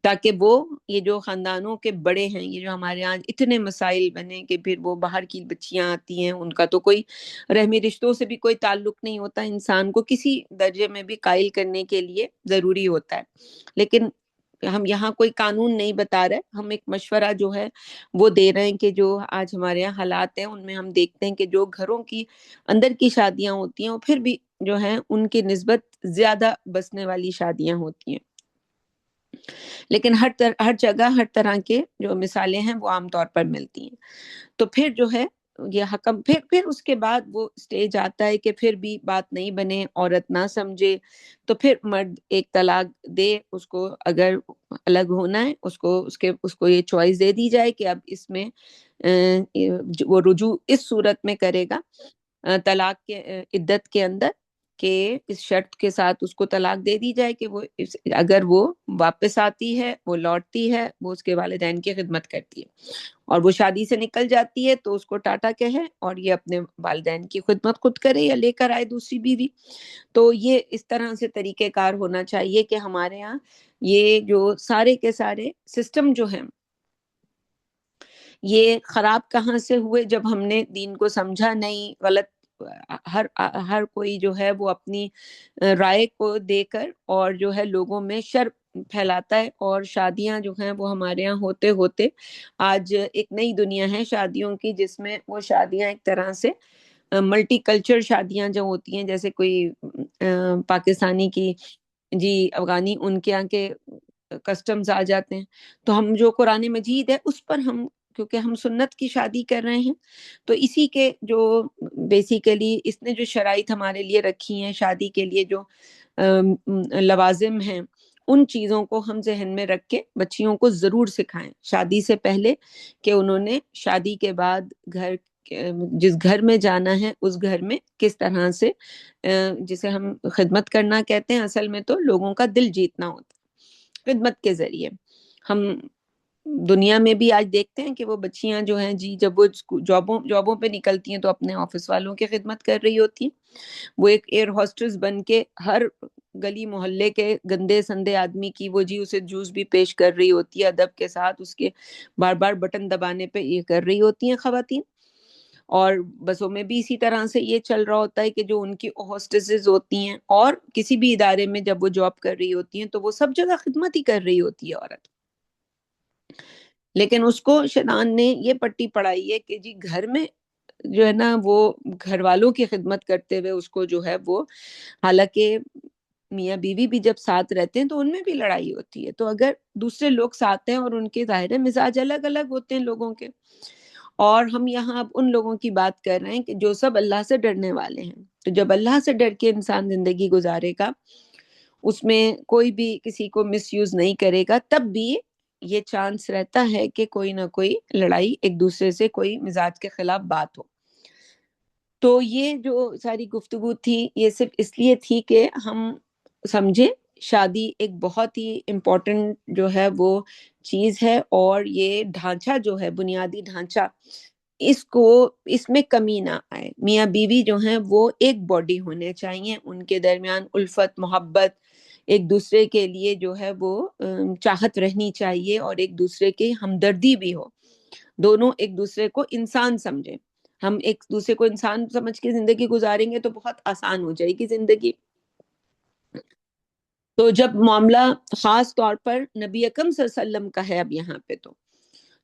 S1: تاکہ وہ یہ جو خاندانوں کے بڑے ہیں، یہ جو ہمارے یہاں اتنے مسائل بنے کہ پھر وہ باہر کی بچیاں آتی ہیں، ان کا تو کوئی رحمی رشتوں سے بھی کوئی تعلق نہیں ہوتا، انسان کو کسی درجے میں بھی قائل کرنے کے لیے ضروری ہوتا ہے، لیکن ہم یہاں کوئی قانون نہیں بتا رہے، ہم ایک مشورہ جو ہے وہ دے رہے ہیں کہ جو آج ہمارے یہاں حالات ہیں ان میں ہم دیکھتے ہیں کہ جو گھروں کی اندر کی شادیاں ہوتی ہیں وہ پھر بھی جو ہیں ان کی نسبت زیادہ بسنے والی شادیاں ہوتی ہیں، لیکن ہر جگہ ہر طرح کے جو مثالیں ہیں وہ عام طور پر ملتی ہیں۔ تو پھر جو ہے یہ حکم، پھر اس کے بعد وہ سٹیج آتا ہے کہ پھر بھی بات نہیں بنے، عورت نہ سمجھے، تو پھر مرد ایک طلاق دے، اس کو اگر الگ ہونا ہے اس کو یہ چوائس دے دی جائے کہ اب اس میں وہ رجوع اس صورت میں کرے گا طلاق کے عدت کے اندر، کہ اس شرط کے ساتھ اس کو طلاق دے دی جائے کہ وہ اگر وہ واپس آتی ہے، وہ لوٹتی ہے، وہ اس کے والدین کی خدمت کرتی ہے، اور وہ شادی سے نکل جاتی ہے تو اس کو ٹاٹا کہے اور یہ اپنے والدین کی خدمت خود کرے یا لے کر آئے دوسری بیوی۔ تو یہ اس طرح سے طریقہ کار ہونا چاہیے کہ ہمارے ہاں یہ جو سارے کے سارے سسٹم جو ہیں یہ خراب کہاں سے ہوئے، جب ہم نے دین کو سمجھا نہیں، غلط ہر کوئی جو ہے وہ اپنی رائے کو دے کر اور جو ہے لوگوں میں شر پھیلاتا ہے، اور شادیاں جو ہیں وہ ہمارے ہاں ہوتے ہوتے آج ایک نئی دنیا ہے شادیوں کی، جس میں وہ شادیاں ایک طرح سے ملٹی کلچر شادیاں جو ہوتی ہیں، جیسے کوئی پاکستانی کی جی افغانی ان کے یہاں کے کسٹمز آ جاتے ہیں، تو ہم جو قرآن مجید ہے اس پر ہم کیونکہ ہم سنت کی شادی کر رہے ہیں، تو اسی کے جو بیسیکلی اس نے جو شرائط ہمارے لیے رکھی ہیں شادی کے لیے، جو لوازم ہیں، ان چیزوں کو ہم ذہن میں رکھ کے بچیوں کو ضرور سکھائیں شادی سے پہلے، کہ انہوں نے شادی کے بعد جس گھر میں جانا ہے اس گھر میں کس طرح سے جسے ہم خدمت کرنا کہتے ہیں، اصل میں تو لوگوں کا دل جیتنا ہوتا ہے خدمت کے ذریعے۔ ہم دنیا میں بھی آج دیکھتے ہیں کہ وہ بچیاں جو ہیں جی جب وہ جابوں پہ نکلتی ہیں تو اپنے آفس والوں کی خدمت کر رہی ہوتی ہیں، وہ ایک ایئر ہوسٹس بن کے ہر گلی محلے کے گندے سندے آدمی کی وہ جی اسے جوس بھی پیش کر رہی ہوتی ہے ادب کے ساتھ، اس کے بار بار بٹن دبانے پہ یہ کر رہی ہوتی ہیں خواتین. اور بسوں میں بھی اسی طرح سے یہ چل رہا ہوتا ہے کہ جو ان کی ہوسٹسز ہوتی ہیں اور کسی بھی ادارے میں جب وہ جاب کر رہی ہوتی ہیں تو وہ سب جگہ خدمت ہی کر رہی ہوتی ہے عورت. لیکن اس کو شیطان نے یہ پٹی پڑھائی ہے کہ جی گھر میں جو ہے نا وہ گھر والوں کی خدمت کرتے ہوئے اس کو جو ہے وہ، حالانکہ میاں بیوی بھی جب ساتھ رہتے ہیں تو ان میں بھی لڑائی ہوتی ہے، تو اگر دوسرے لوگ ساتھ ہیں اور ان کے ظاہر مزاج الگ الگ ہوتے ہیں لوگوں کے، اور ہم یہاں اب ان لوگوں کی بات کر رہے ہیں کہ جو سب اللہ سے ڈرنے والے ہیں، تو جب اللہ سے ڈر کے انسان زندگی گزارے گا، اس میں کوئی بھی کسی کو مس یوز نہیں کرے گا، تب بھی یہ چانس رہتا ہے کہ کوئی نہ کوئی لڑائی ایک دوسرے سے کوئی مزاج کے خلاف بات ہو. تو یہ جو ساری گفتگو تھی یہ صرف اس لیے تھی کہ ہم سمجھیں شادی ایک بہت ہی امپورٹنٹ جو ہے وہ چیز ہے، اور یہ ڈھانچہ جو ہے بنیادی ڈھانچہ، اس میں کمی نہ آئے. میاں بیوی جو ہیں وہ ایک باڈی ہونے چاہیے، ان کے درمیان الفت محبت، ایک دوسرے کے لیے جو ہے وہ چاہت رہنی چاہیے، اور ایک دوسرے کی ہمدردی بھی ہو، دونوں ایک دوسرے کو انسان سمجھیں. ہم ایک دوسرے کو انسان سمجھ کے زندگی گزاریں گے تو بہت آسان ہو جائے گی زندگی. تو جب معاملہ خاص طور پر نبی اکرم صلی اللہ علیہ وسلم کا ہے اب یہاں پہ،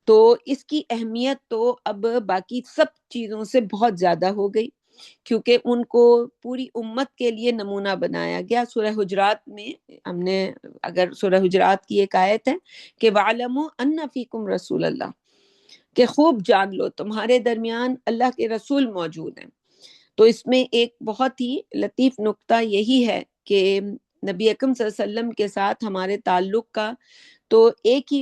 S1: تو اس کی اہمیت تو اب باقی سب چیزوں سے بہت زیادہ ہو گئی، کیونکہ ان کو پوری امت کے لیے نمونہ بنایا گیا. سورہ حجرات میں ہم نے، اگر سورہ حجرات کی ایک آیت ہے کہ وَعْلَمُوا أَنَّ فِيكُمْ رَسُولَ اللَّهِ، کہ خوب جان لو تمہارے درمیان اللہ کے رسول موجود ہیں. تو اس میں ایک بہت ہی لطیف نقطہ یہی ہے کہ نبی اکرم صلی اللہ علیہ وسلم کے ساتھ ہمارے تعلق کا تو ایک ہی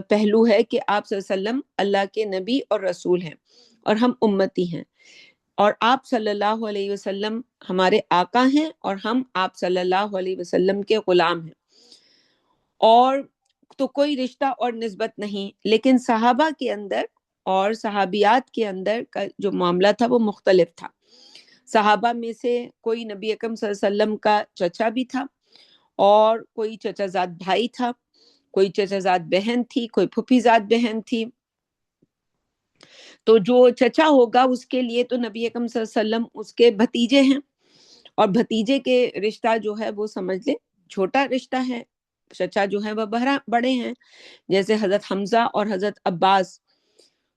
S1: پہلو ہے کہ آپ صلی اللہ علیہ وسلم اللہ کے نبی اور رسول ہیں اور ہم امتی ہیں، اور آپ صلی اللہ علیہ وسلم ہمارے آقا ہیں اور ہم آپ صلی اللہ علیہ وسلم کے غلام ہیں. اور تو کوئی رشتہ اور نسبت نہیں، لیکن صحابہ کے اندر اور صحابیات کے اندر کا جو معاملہ تھا وہ مختلف تھا. صحابہ میں سے کوئی نبی اکرم صلی اللہ علیہ وسلم کا چچا بھی تھا، اور کوئی چچا زاد بھائی تھا، کوئی چچا زاد بہن تھی، کوئی پھوپھی زاد بہن تھی. تو جو چچا ہوگا اس کے لیے تو نبی اکرم صلی اللہ علیہ وسلم اس کے بھتیجے ہیں، اور بھتیجے کے رشتہ جو ہے وہ سمجھ لیں چھوٹا رشتہ ہے، چچا جو ہے وہ بڑے ہیں، جیسے حضرت حمزہ اور حضرت عباس.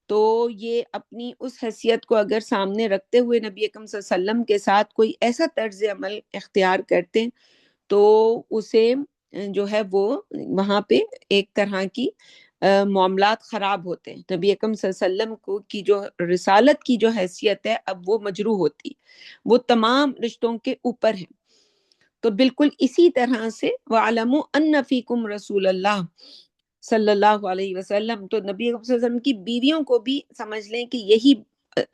S1: تو یہ اپنی اس حیثیت کو اگر سامنے رکھتے ہوئے نبی اکرم صلی اللہ علیہ وسلم کے ساتھ کوئی ایسا طرز عمل اختیار کرتے تو اسے جو ہے وہ وہاں پہ ایک طرح کی معاملات خراب ہوتے ہیں. نبی اکرم صلی اللہ علیہ وسلم کو کی جو رسالت کی جو حیثیت ہے اب وہ مجروح ہوتی، وہ تمام رشتوں کے اوپر ہے. تو بالکل اسی طرح سے وَعْلَمُوا أَنَّ فِيكُمْ رَسُولَ اللَّهِ صلی اللہ علیہ وسلم، تو نبی صلی اللہ علیہ وسلم کی بیویوں کو بھی سمجھ لیں کہ یہی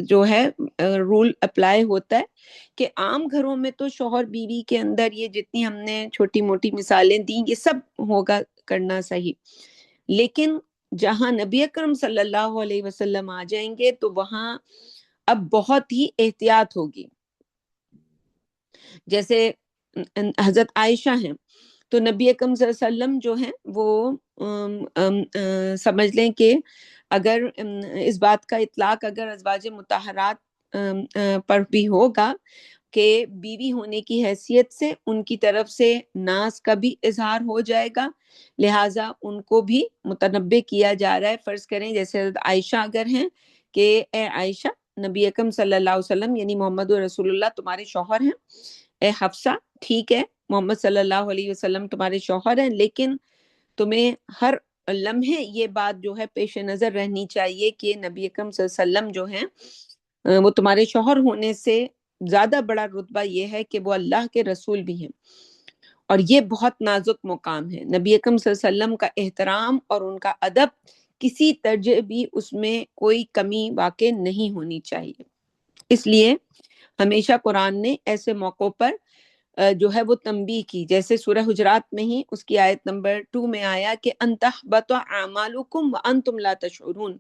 S1: جو ہے رول اپلائی ہوتا ہے کہ عام گھروں میں تو شوہر بیوی کے اندر یہ جتنی ہم نے چھوٹی موٹی مثالیں دیں یہ سب ہوگا کرنا صحیح، لیکن جہاں نبی اکرم صلی اللہ علیہ وسلم آ جائیں گے تو وہاں اب بہت ہی احتیاط ہوگی. جیسے حضرت عائشہ ہیں تو نبی اکرم صلی اللہ علیہ وسلم جو ہیں وہ سمجھ لیں کہ اگر اس بات کا اطلاق اگر ازواج مطہرات پر بھی ہوگا کہ بیوی ہونے کی حیثیت سے ان کی طرف سے ناز کا بھی اظہار ہو جائے گا، لہٰذا ان کو بھی متنبع کیا جا رہا ہے. فرض کریں جیسے حضرت عائشہ اگر ہیں کہ اے عائشہ، نبی اکرم صلی اللہ علیہ وسلم یعنی محمد رسول اللہ تمہارے شوہر ہیں. اے حفصہ، ٹھیک ہے محمد صلی اللہ علیہ وسلم تمہارے شوہر ہیں، لیکن تمہیں ہر لمحے یہ بات جو ہے پیش نظر رہنی چاہیے کہ نبی اکرم صلی اللہ علیہ وسلم جو ہیں وہ تمہارے شوہر ہونے سے زیادہ بڑا رتبہ یہ ہے کہ وہ اللہ کے رسول بھی ہیں، اور یہ بہت نازک مقام ہے. نبی اکرم صلی اللہ علیہ وسلم کا احترام اور ان کا ادب کسی درجے بھی اس میں کوئی کمی واقع نہیں ہونی چاہیے. اس لیے ہمیشہ قرآن نے ایسے موقعوں پر جو ہے وہ تنبیہ کی، جیسے سورہ حجرات میں ہی اس کی آیت نمبر 2 میں آیا کہ ان تحبط اعمالکم وانتم لا تشعرون،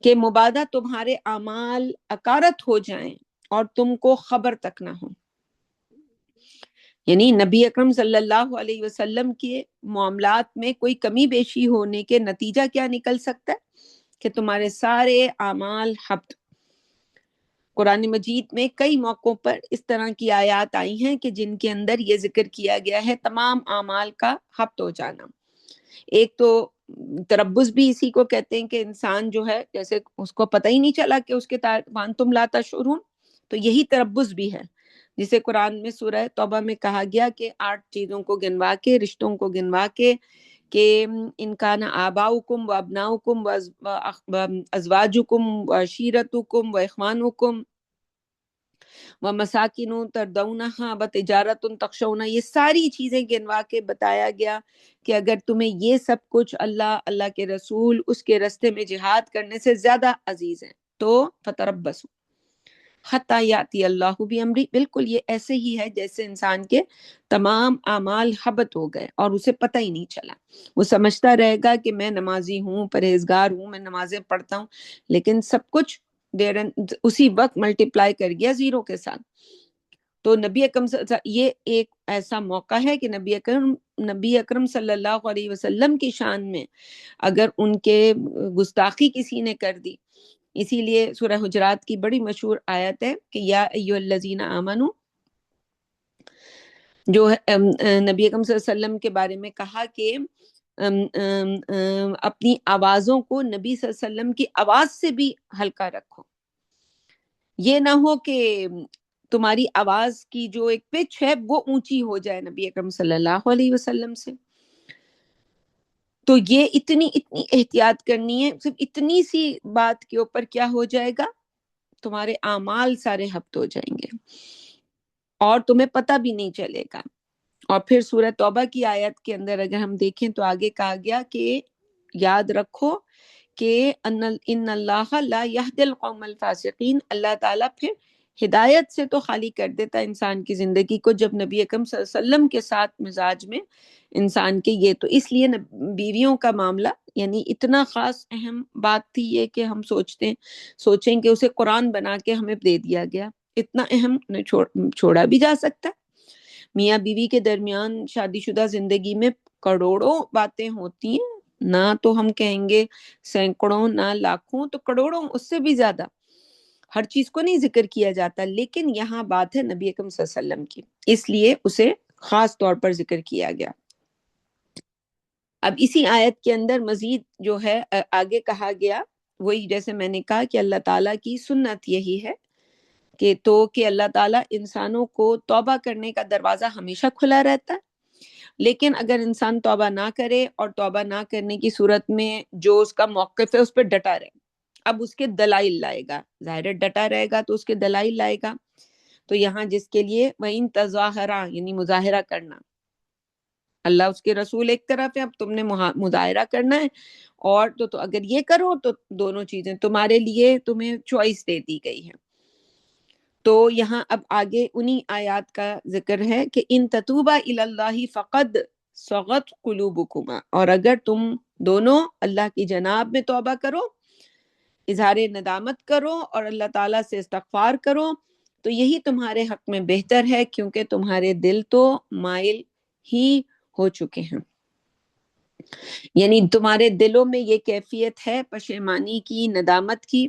S1: کہ مبادہ تمہارے اعمال اکارت ہو جائیں اور تم کو خبر تک نہ ہو. یعنی نبی اکرم صلی اللہ علیہ وسلم کے معاملات میں کوئی کمی بیشی ہونے کے نتیجہ کیا نکل سکتا ہے کہ تمہارے سارے اعمال حبط۔ قرآن مجید میں کئی موقعوں پر اس طرح کی آیات آئی ہیں کہ جن کے اندر یہ ذکر کیا گیا ہے تمام اعمال کا حبط ہو جانا۔ ایک تو تربص بھی اسی کو کہتے ہیں کہ انسان جو ہے جیسے اس کو پتہ ہی نہیں چلا کہ اس کے وانتم لا تشعرون، تو یہی تربص بھی ہے جسے قرآن میں سورہ توبہ میں کہا گیا کہ 8 چیزوں کو گنوا کے، رشتوں کو گنوا کے کہ ان کان آباؤکم و ابناؤکم و ازواجکم و عشیرتکم و اخوانکم و مساکن تردونہا و تجارت تخشون، یہ ساری چیزیں گنوا کے بتایا گیا کہ اگر تمہیں یہ سب کچھ اللہ، اللہ کے رسول، اس کے رستے میں جہاد کرنے سے زیادہ عزیز ہیں تو فتربصوا حتی یاتی اللہ بامری، بالکل یہ ایسے ہی ہے جیسے انسان کے تمام اعمال حبط ہو گئے اور اسے پتہ ہی نہیں چلا۔ وہ سمجھتا رہے گا کہ میں نمازی ہوں، پرہیزگار ہوں، میں نمازیں پڑھتا ہوں، لیکن سب کچھ اسی وقت ملٹیپلائی کر گیا زیرو کے ساتھ۔ تو نبی اکرم یہ ایک ایسا موقع ہے کہ نبی اکرم صلی اللہ علیہ وسلم کی شان میں اگر ان کے گستاخی کسی نے کر دی، اسی لیے سورہ حجرات کی بڑی مشہور آیت ہے کہ یا ایھا الذین آمنو، جو نبی اکرم صلی اللہ علیہ وسلم کے بارے میں کہا کہ اپنی آوازوں کو نبی صلی اللہ علیہ وسلم کی آواز سے بھی ہلکا رکھو، یہ نہ ہو کہ تمہاری آواز کی جو ایک پچ ہے وہ اونچی ہو جائے نبی اکرم صلی اللہ علیہ وسلم سے۔ تو یہ اتنی احتیاط کرنی ہے، صرف اتنی سی بات کے اوپر کیا ہو جائے گا، تمہارے اعمال سارے حبط ہو جائیں گے اور تمہیں پتہ بھی نہیں چلے گا۔ اور پھر سورہ توبہ کی آیت کے اندر اگر ہم دیکھیں تو آگے کہا گیا کہ یاد رکھو کہ ان اللہ لا یہدی القوم الفاسقین، اللہ تعالیٰ پھر ہدایت سے تو خالی کر دیتا ہے انسان کی زندگی کو جب نبی اکرم صلی اللہ علیہ وسلم کے ساتھ مزاج میں انسان کے یہ، تو اس لیے بیویوں کا معاملہ یعنی اتنا خاص اہم بات تھی یہ کہ ہم سوچیں کہ اسے قرآن بنا کے ہمیں دے دیا گیا، اتنا اہم چھوڑا بھی جا سکتا ہے۔ میاں بیوی کے درمیان شادی شدہ زندگی میں کروڑوں باتیں ہوتی ہیں، نہ تو ہم کہیں گے سینکڑوں، نہ لاکھوں، تو کروڑوں، اس سے بھی زیادہ۔ ہر چیز کو نہیں ذکر کیا جاتا، لیکن یہاں بات ہے نبی اکرم صلی اللہ علیہ وسلم کی، اس لیے اسے خاص طور پر ذکر کیا گیا۔ اب اسی آیت کے اندر مزید جو ہے آگے کہا گیا، وہی جیسے میں نے کہا کہ اللہ تعالیٰ کی سنت یہی ہے کہ اللہ تعالیٰ انسانوں کو توبہ کرنے کا دروازہ ہمیشہ کھلا رہتا ہے، لیکن اگر انسان توبہ نہ کرے اور توبہ نہ کرنے کی صورت میں جو اس کا موقف ہے اس پہ ڈٹا رہے، اب اس کے دلائل لائے گا، ظاہر ہے ڈٹا رہے گا تو اس کے دلائل لائے گا۔ تو یہاں جس کے لیے وَإِن تَظَاهَرَا یعنی مظاہرہ کرنا، اللہ اس کے رسول ایک طرف ہے، اب تم نے مظاہرہ کرنا ہے، اور تو اگر یہ کرو تو دونوں چیزیں تمہارے لیے، تمہیں چوائس دے دی گئی ہے۔ تو یہاں اب آگے انہی آیات کا ذکر ہے کہ ان تتوبا الی اللہ فقد صغت قلوبکما، اور اگر تم دونوں اللہ کی جناب میں توبہ کرو، اظہار ندامت کرو اور اللہ تعالیٰ سے استغفار کرو، تو یہی تمہارے حق میں بہتر ہے، کیونکہ تمہارے دل تو مائل ہی ہو چکے ہیں۔ یعنی تمہارے دلوں میں یہ کیفیت ہے پشیمانی کی، ندامت کی،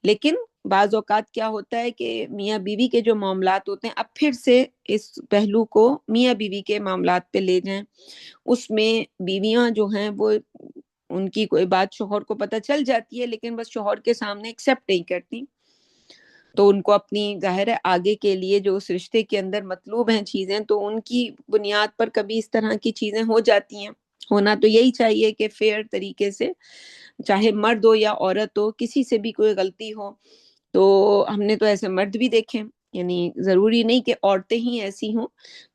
S1: لیکن بعض اوقات کیا ہوتا ہے کہ میاں بیوی کے جو معاملات ہوتے ہیں، اب پھر سے اس پہلو کو میاں بیوی کے معاملات پہ لے جائیں، اس میں بیویاں جو ہیں وہ ان کی کوئی بات شوہر کو پتہ چل جاتی ہے، لیکن بس شوہر کے سامنے ایکسیپٹ نہیں کرتی، تو ان کو اپنی ظاہر ہے آگے کے لیے جو اس رشتے کے اندر مطلوب ہیں چیزیں، تو ان کی بنیاد پر کبھی اس طرح کی چیزیں ہو جاتی ہیں۔ ہونا تو یہی چاہیے کہ فیئر طریقے سے، چاہے مرد ہو یا عورت ہو، کسی سے بھی کوئی غلطی ہو، تو ہم نے تو ایسے مرد بھی دیکھے، یعنی ضروری نہیں کہ عورتیں ہی ایسی ہوں،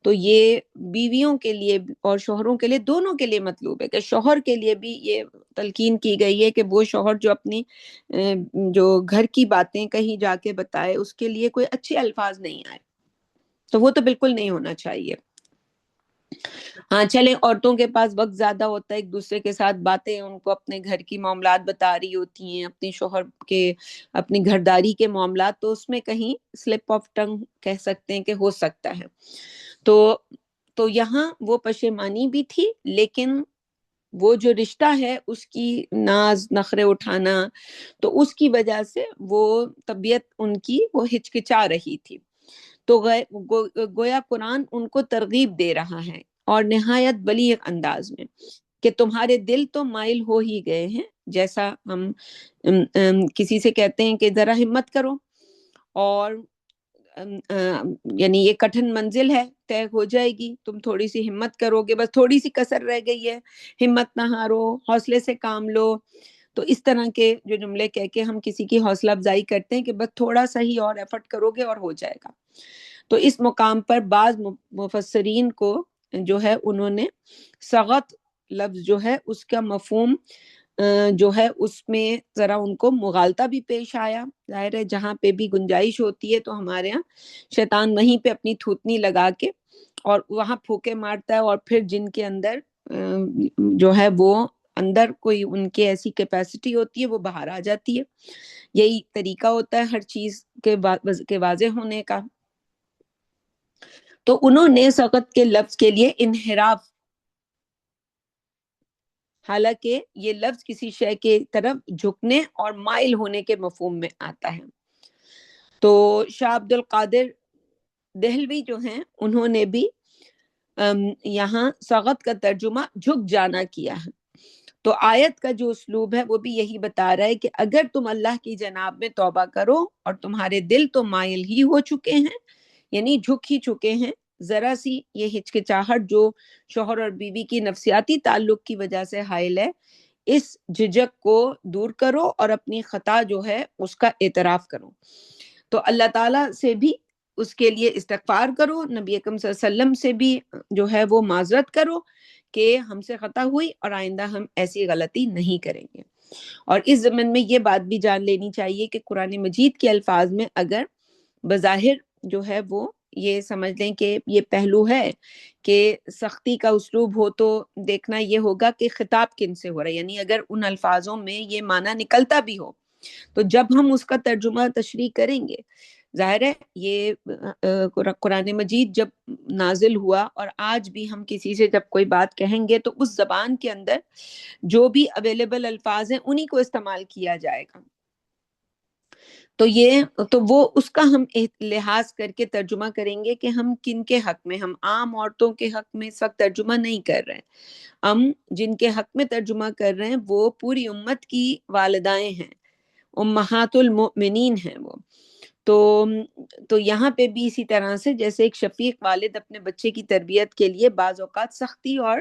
S1: تو یہ بیویوں کے لیے اور شوہروں کے لیے، دونوں کے لیے مطلوب ہے کہ شوہر کے لیے بھی یہ تلقین کی گئی ہے کہ وہ شوہر جو اپنی جو گھر کی باتیں کہیں جا کے بتائے، اس کے لیے کوئی اچھے الفاظ نہیں آئے، تو وہ تو بالکل نہیں ہونا چاہیے۔ ہاں چلیں، عورتوں کے پاس وقت زیادہ ہوتا ہے، ایک دوسرے کے ساتھ باتیں، ان کو اپنے گھر کی معاملات بتا رہی ہوتی ہیں، اپنے شوہر کے، اپنی گھرداری کے معاملات، تو اس میں کہیں سلپ آف ٹنگ کہہ سکتے ہیں کہ ہو سکتا ہے. تو یہاں وہ پشیمانی بھی تھی، لیکن وہ جو رشتہ ہے اس کی ناز نخرے اٹھانا، تو اس کی وجہ سے وہ طبیعت ان کی وہ ہچکچا رہی تھی. تو گویا قرآن ان کو ترغیب دے رہا ہے اور نہایت بلیغ انداز میں کہ تمہارے دل تو مائل ہو ہی گئے ہیں، جیسا ہم کسی سے کہتے ہیں کہ ذرا ہمت کرو، اور یعنی یہ کٹھن منزل ہے، طے ہو جائے گی، تم تھوڑی سی ہمت کرو گے، بس تھوڑی سی کسر رہ گئی ہے، ہمت نہ ہارو، حوصلے سے کام لو. تو اس طرح کے جو جملے کہہ کے ہم کسی کی حوصلہ افزائی کرتے ہیں کہ بس تھوڑا سا ہی اور ایفرٹ کرو گے اور ہو جائے گا. تو اس مقام پر بعض مفسرین کو جو ہے انہوں نے سغت لفظ جو ہے اس کا مفہوم جو ہے اس میں ذرا ان کو مغالطہ بھی پیش آیا. ظاہر ہے جہاں پہ بھی گنجائش ہوتی ہے تو ہمارے ہاں شیطان وہیں پہ اپنی تھوتنی لگا کے اور وہاں پھوکے مارتا ہے، اور پھر جن کے اندر جو ہے وہ اندر کوئی ان کے ایسی کیپیسٹی ہوتی ہے وہ باہر آ جاتی ہے. یہی طریقہ ہوتا ہے ہر چیز کے واضح ہونے کا. تو انہوں نے سقط کے لفظ کے لیے انحراف، حالانکہ یہ لفظ کسی شے کے طرف جھکنے اور مائل ہونے کے مفہوم میں آتا ہے. تو شاہ عبد القادر دہلوی جو ہیں انہوں نے بھی یہاں سغت کا ترجمہ جھک جانا کیا ہے. تو آیت کا جو اسلوب ہے وہ بھی یہی بتا رہا ہے کہ اگر تم اللہ کی جناب میں توبہ کرو اور تمہارے دل تو مائل ہی ہو چکے ہیں، یعنی جھک ہی چکے ہیں، ذرا سی یہ ہچکچاہٹ جو شوہر اور بیوی کی نفسیاتی تعلق کی وجہ سے حائل ہے، اس جھجک کو دور کرو اور اپنی خطا جو ہے اس کا اعتراف کرو. تو اللہ تعالیٰ سے بھی اس کے لیے استغفار کرو، نبی اکرم صلی اللہ علیہ وسلم سے بھی جو ہے وہ معذرت کرو کہ ہم سے خطا ہوئی اور آئندہ ہم ایسی غلطی نہیں کریں گے. اور اس ضمن میں یہ بات بھی جان لینی چاہیے کہ قرآن مجید کے الفاظ میں اگر بظاہر جو ہے وہ یہ سمجھ لیں کہ یہ پہلو ہے کہ سختی کا اسلوب ہو، تو دیکھنا یہ ہوگا کہ خطاب کن سے ہو رہا ہے. یعنی اگر ان الفاظوں میں یہ معنی نکلتا بھی ہو تو جب ہم اس کا ترجمہ تشریح کریں گے، ظاہر ہے یہ قرآن مجید جب نازل ہوا اور آج بھی ہم کسی سے جب کوئی بات کہیں گے تو اس زبان کے اندر جو بھی اویلیبل الفاظ ہیں انہی کو استعمال کیا جائے گا. تو وہ اس کا ہم لحاظ کر کے ترجمہ کریں گے کہ ہم کن کے حق میں، ہم عام عورتوں کے حق میں اس وقت ترجمہ نہیں کر رہے ہیں، ہم جن کے حق میں ترجمہ کر رہے ہیں وہ پوری امت کی والدائیں ہیں، امہات المؤمنین ہیں وہ. تو یہاں پہ بھی اسی طرح سے جیسے ایک شفیق والد اپنے بچے کی تربیت کے لیے بعض اوقات سختی اور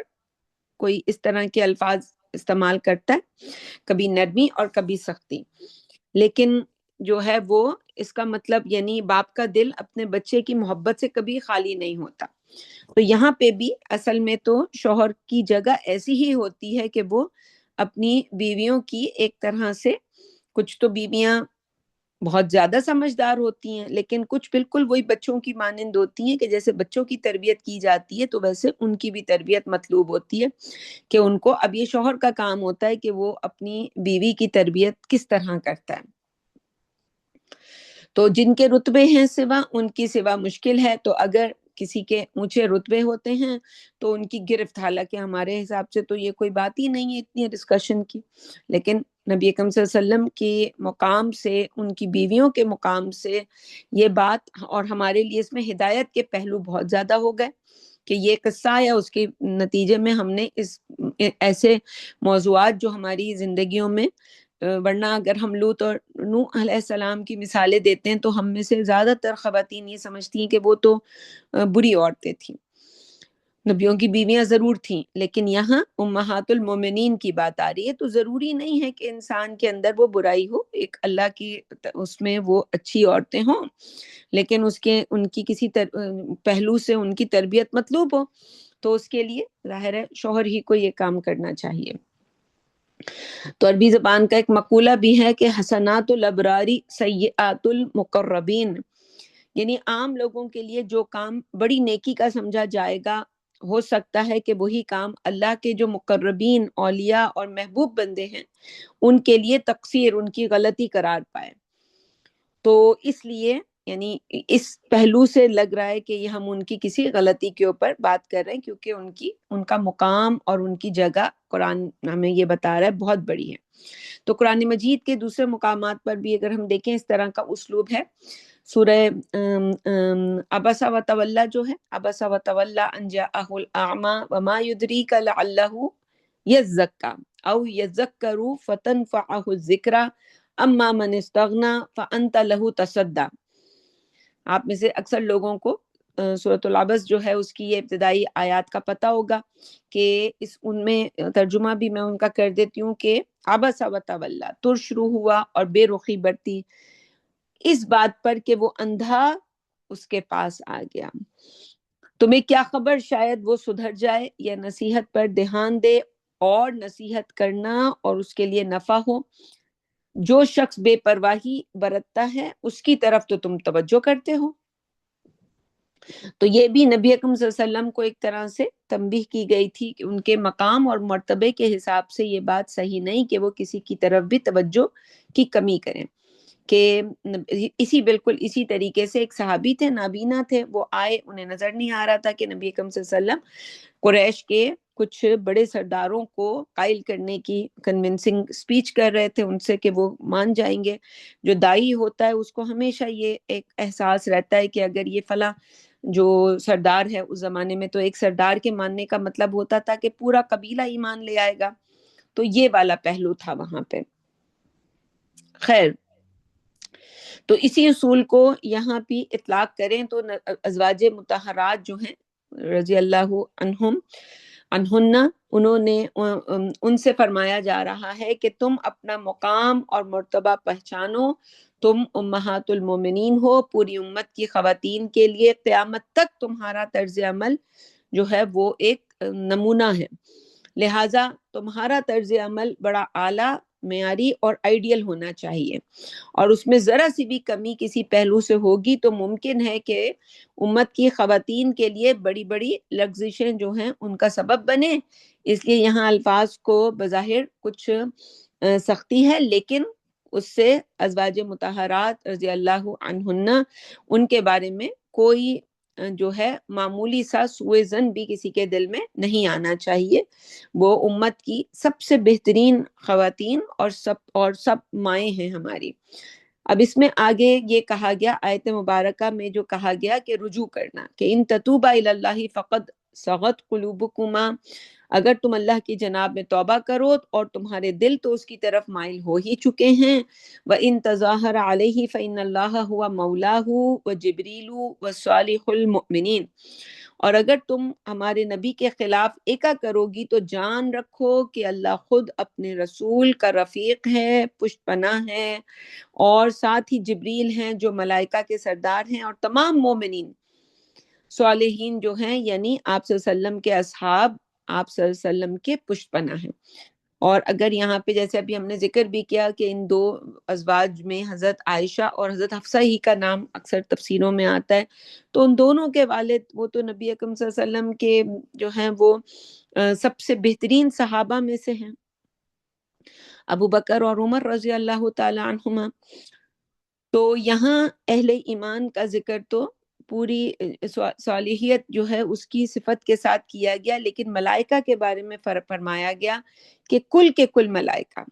S1: کوئی اس طرح کے الفاظ استعمال کرتا ہے، کبھی نرمی اور کبھی سختی، لیکن جو ہے وہ اس کا مطلب یعنی باپ کا دل اپنے بچے کی محبت سے کبھی خالی نہیں ہوتا. تو یہاں پہ بھی اصل میں تو شوہر کی جگہ ایسی ہی ہوتی ہے کہ وہ اپنی بیویوں کی ایک طرح سے، کچھ تو بیویاں بہت زیادہ سمجھدار ہوتی ہیں لیکن کچھ بالکل وہی بچوں کی مانند ہوتی ہیں کہ جیسے بچوں کی تربیت کی جاتی ہے تو ویسے ان کی بھی تربیت مطلوب ہوتی ہے کہ ان کو، اب یہ شوہر کا کام ہوتا ہے کہ وہ اپنی بیوی کی تربیت کس طرح کرتا ہے. تو جن کے رتبے ہیں سوا، ان کی سوا مشکل ہے. تو اگر کسی کے اونچے رتبے ہوتے ہیں تو ان کی گرفت، حالانکہ ہمارے حساب سے تو یہ کوئی بات ہی نہیں ہے اتنی ڈسکشن کی، لیکن نبی اکرم صلی اللہ علیہ وسلم کے مقام سے، ان کی بیویوں کے مقام سے یہ بات، اور ہمارے لیے اس میں ہدایت کے پہلو بہت زیادہ ہو گئے کہ یہ قصہ یا اس کے نتیجے میں ہم نے اس ایسے موضوعات جو ہماری زندگیوں میں، ورنہ اگر ہم لوط اور نوح علیہ السلام کی مثالیں دیتے ہیں تو ہم میں سے زیادہ تر خواتین یہ سمجھتی ہیں کہ وہ تو بری عورتیں تھیں، نبیوں کی بیویاں ضرور تھیں، لیکن یہاں امہات المومنین کی بات آ رہی ہے. تو ضروری نہیں ہے کہ انسان کے اندر وہ برائی ہو، ایک اللہ کی اس میں وہ اچھی عورتیں ہوں لیکن ان کی کسی پہلو سے ان کی تربیت مطلوب ہو، تو اس کے لیے ظاہر ہے شوہر ہی کو یہ کام کرنا چاہیے. تو عربی زبان کا ایک مقولہ بھی ہے کہ حسنات الابراری سیئات المقربین، یعنی عام لوگوں کے لیے جو کام بڑی نیکی کا سمجھا جائے گا ہو سکتا ہے کہ وہی کام اللہ کے جو مقربین اولیاء اور محبوب بندے ہیں ان کے لیے تقصیر، ان کی غلطی قرار پائے۔ تو اس لیے یعنی اس پہلو سے لگ رہا ہے کہ یہ ہم ان کی کسی غلطی کے اوپر بات کر رہے ہیں، کیونکہ ان کا مقام اور ان کی جگہ قرآن ہمیں یہ بتا رہا ہے بہت بڑی ہے۔ تو قرآن مجید کے دوسرے مقامات پر بھی اگر ہم دیکھیں اس طرح کا اسلوب ہے۔ سورہ عبس و تولا جو ہے، عبس و تولا ان جاءہ الاعمی وما یدریک لعلہ یزکا او یذکر فتنفعہ الذکرى اما من استغنا فانت لہ تصدی۔ آپ میں سے اکثر لوگوں کو سورۃ العبس جو ہے اس کی یہ ابتدائی آیات کا پتہ ہوگا کہ ان میں ترجمہ بھی میں ان کا کر دیتی ہوں کہ عبس و تولا، ترشرو ہوا اور بے رخی برتی اس بات پر کہ وہ اندھا اس کے پاس آ گیا۔ تمہیں کیا خبر شاید وہ سدھر جائے یا نصیحت پر دھیان دے، اور نصیحت کرنا اور اس کے لیے نفع ہو۔ جو شخص بے پرواہی برتتا ہے اس کی طرف تو تم توجہ کرتے ہو۔ تو یہ بھی نبی اکرم صلی اللہ علیہ وسلم کو ایک طرح سے تنبیہ کی گئی تھی کہ ان کے مقام اور مرتبے کے حساب سے یہ بات صحیح نہیں کہ وہ کسی کی طرف بھی توجہ کی کمی کریں۔ کہ بالکل اسی طریقے سے ایک صحابی تھے، نابینا تھے، وہ آئے، انہیں نظر نہیں آ رہا تھا کہ نبی اکرم صلی اللہ علیہ وسلم قریش کے کچھ بڑے سرداروں کو قائل کرنے کی کنونسنگ سپیچ کر رہے تھے ان سے کہ وہ مان جائیں گے۔ جو دائی ہوتا ہے اس کو ہمیشہ یہ ایک احساس رہتا ہے کہ اگر یہ فلاں جو سردار ہے، اس زمانے میں تو ایک سردار کے ماننے کا مطلب ہوتا تھا کہ پورا قبیلہ ایمان لے آئے گا، تو یہ والا پہلو تھا وہاں پہ۔ خیر، تو اسی اصول کو یہاں بھی اطلاق کریں تو ازواج مطہرات جو ہیں رضی اللہ عنہن، انہوں نے ان سے فرمایا جا رہا ہے کہ تم اپنا مقام اور مرتبہ پہچانو، تم امہات المومنین ہو، پوری امت کی خواتین کے لیے قیامت تک تمہارا طرز عمل جو ہے وہ ایک نمونہ ہے، لہٰذا تمہارا طرز عمل بڑا اعلیٰ، معیاری اور آئیڈیل ہونا چاہیے، اور اس میں ذرا سی بھی کمی کسی پہلو سے ہوگی تو ممکن ہے کہ امت کی خواتین کے لیے بڑی بڑی لغزشیں جو ہیں ان کا سبب بنے۔ اس لیے یہاں الفاظ کو بظاہر کچھ سختی ہے، لیکن اس سے ازواج مطہرات رضی اللہ عنہن ان کے بارے میں کوئی جو ہے معمولی سا سوء ظن بھی کسی کے دل میں نہیں آنا چاہیے۔ وہ امت کی سب سے بہترین خواتین اور سب مائیں ہیں ہماری۔ اب اس میں آگے یہ کہا گیا آیت مبارکہ میں جو کہا گیا کہ رجوع کرنا، کہ ان تتوبا الی اللہ فقد صغت قلوبکما، اگر تم اللہ کی جناب میں توبہ کرو اور تمہارے دل تو اس کی طرف مائل ہو ہی چکے ہیں، وَإِن تَظَاهَرَ عَلَيْهِ فَإِنَّ اللَّهَ هُوَ مَوْلَاهُ وَجِبْرِيلُ وَصَالِحُ الْمُؤْمِنِينَ، اور اگر تم ہمارے نبی کے خلاف ایکا کرو گی تو جان رکھو کہ اللہ خود اپنے رسول کا رفیق ہے، پشت پناہ ہے، اور ساتھ ہی جبریل ہیں جو ملائکہ کے سردار ہیں، اور تمام مومنین صالحین جو ہیں یعنی آپ صلی اللہ علیہ وسلم کے اصحاب آپ صلی اللہ علیہ وسلم کے پشت پناہ ہیں۔ اور اگر یہاں پہ جیسے ابھی ہم نے ذکر بھی کیا کہ ان دو ازواج میں حضرت عائشہ اور حضرت حفصہ ہی کا نام اکثر تفسیروں میں آتا ہے، تو ان دونوں کے والد وہ تو نبی اکرم صلی اللہ علیہ وسلم کے جو ہیں وہ سب سے بہترین صحابہ میں سے ہیں، ابو بکر اور عمر رضی اللہ تعالی عنہما۔ تو یہاں اہل ایمان کا ذکر تو پوری صالحیت جو ہے اس کی صفت کے ساتھ کیا گیا، لیکن ملائکہ کے بارے میں فرمایا گیا کہ کل کے کل ملائکہ،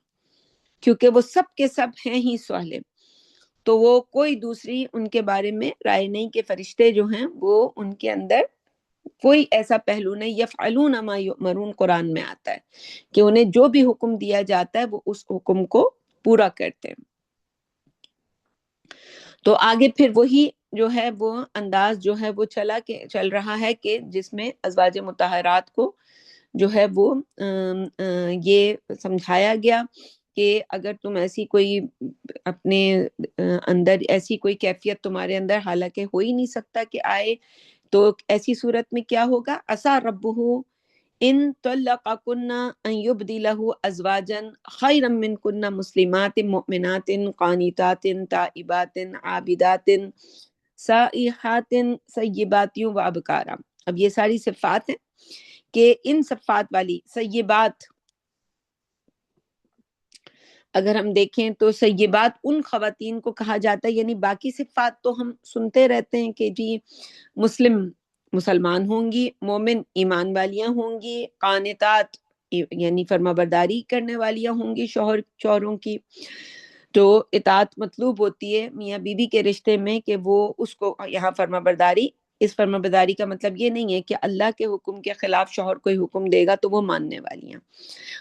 S1: کیونکہ وہ سب کے سب ہیں ہی صالح، تو وہ کوئی دوسری ان کے بارے میں رائے نہیں کہ فرشتے جو ہیں وہ ان کے اندر کوئی ایسا پہلو نہیں، یفعلون ما یؤمرون قرآن میں آتا ہے کہ انہیں جو بھی حکم دیا جاتا ہے وہ اس حکم کو پورا کرتے ہیں۔ تو آگے پھر وہی جو ہے وہ انداز جو ہے وہ چل رہا ہے کہ جس میں ازواج مطہرات کو جو ہے وہ یہ سمجھایا گیا کہ اگر تم ایسی کوئی اپنے اندر ایسی کوئی کیفیت تمہارے اندر حالانکہ ہو ہی نہیں سکتا کہ آئے، تو ایسی صورت میں کیا ہوگا، عسیٰ ربہ ان طلقکن ان یبدلہ ازواجا خیرا منکن مسلمات مؤمنات قانتات تائبات عابدات سائحات سیبات و ابکارا۔ اب یہ ساری صفات ہیں کہ ان صفات والی سیبات، اگر ہم دیکھیں تو سیبات ان خواتین کو کہا جاتا ہے، یعنی باقی صفات تو ہم سنتے رہتے ہیں کہ جی مسلمان ہوں گی، مومن ایمان والیاں ہوں گی، قانتات یعنی فرما برداری کرنے والیاں ہوں گی شوہروں کی، تو اطاعت مطلوب ہوتی ہے میاں بیوی کے رشتے میں کہ وہ اس کو یہاں فرما برداری، اس فرما برداری کا مطلب یہ نہیں ہے کہ اللہ کے حکم کے خلاف شوہر کوئی حکم دے گا تو وہ ماننے والی ہیں۔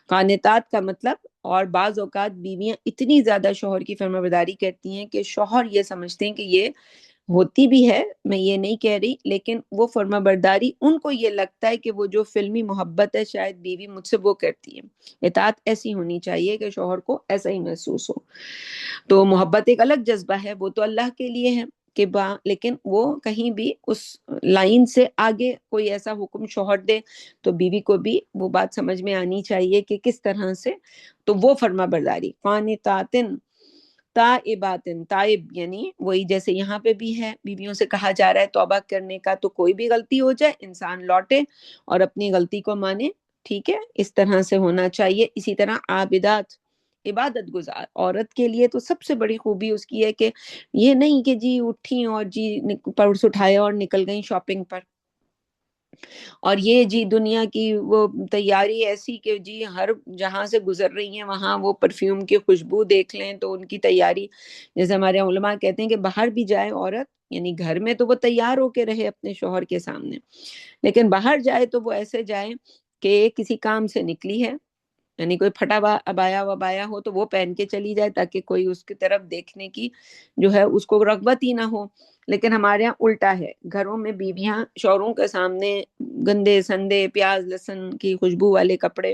S1: قانتات کا مطلب، اور بعض اوقات بیویاں اتنی زیادہ شوہر کی فرما برداری کرتی ہیں کہ شوہر یہ سمجھتے ہیں کہ یہ ہوتی بھی ہے، میں یہ نہیں کہہ رہی، لیکن وہ فرما برداری ان کو یہ لگتا ہے کہ وہ جو فلمی محبت ہے شاید بیوی مجھ سے وہ کرتی ہے۔ اطاعت ایسی ہونی چاہیے کہ شوہر کو ایسا ہی محسوس ہو۔ تو محبت ایک الگ جذبہ ہے، وہ تو اللہ کے لیے ہے کہ لیکن وہ کہیں بھی اس لائن سے آگے کوئی ایسا حکم شوہر دے تو بیوی کو بھی وہ بات سمجھ میں آنی چاہیے کہ کس طرح سے، تو وہ فرما برداری۔ قانتاتن تائباتن، تائب یعنی وہی جیسے یہاں پہ بھی ہے، بیویوں سے کہا جا رہا ہے توبہ کرنے کا، تو کوئی بھی غلطی ہو جائے انسان لوٹے اور اپنی غلطی کو مانے، ٹھیک ہے، اس طرح سے ہونا چاہیے۔ اسی طرح عابدات، عبادت گزار عورت کے لیے تو سب سے بڑی خوبی اس کی ہے کہ یہ نہیں کہ جی اٹھی اور جی پرس اٹھایا اور نکل گئی شاپنگ پر، اور یہ جی دنیا کی وہ تیاری ایسی کہ جی ہر جہاں سے گزر رہی ہیں وہاں وہ پرفیوم کی خوشبو دیکھ لیں تو ان کی تیاری، جیسے ہمارے علماء کہتے ہیں کہ باہر بھی جائے عورت، یعنی گھر میں تو وہ تیار ہو کے رہے اپنے شوہر کے سامنے، لیکن باہر جائے تو وہ ایسے جائے کہ کسی کام سے نکلی ہے، یعنی کوئی پھٹا ابایا وبایا ہو تو وہ پہن کے چلی جائے تاکہ کوئی اس کی طرف دیکھنے کی جو ہے اس کو رغبت ہی نہ ہو۔ لیکن ہمارے یہاں الٹا ہے، گھروں میں بیویاں شوہروں کے سامنے گندے سندے پیاز لہسن کی خوشبو والے کپڑے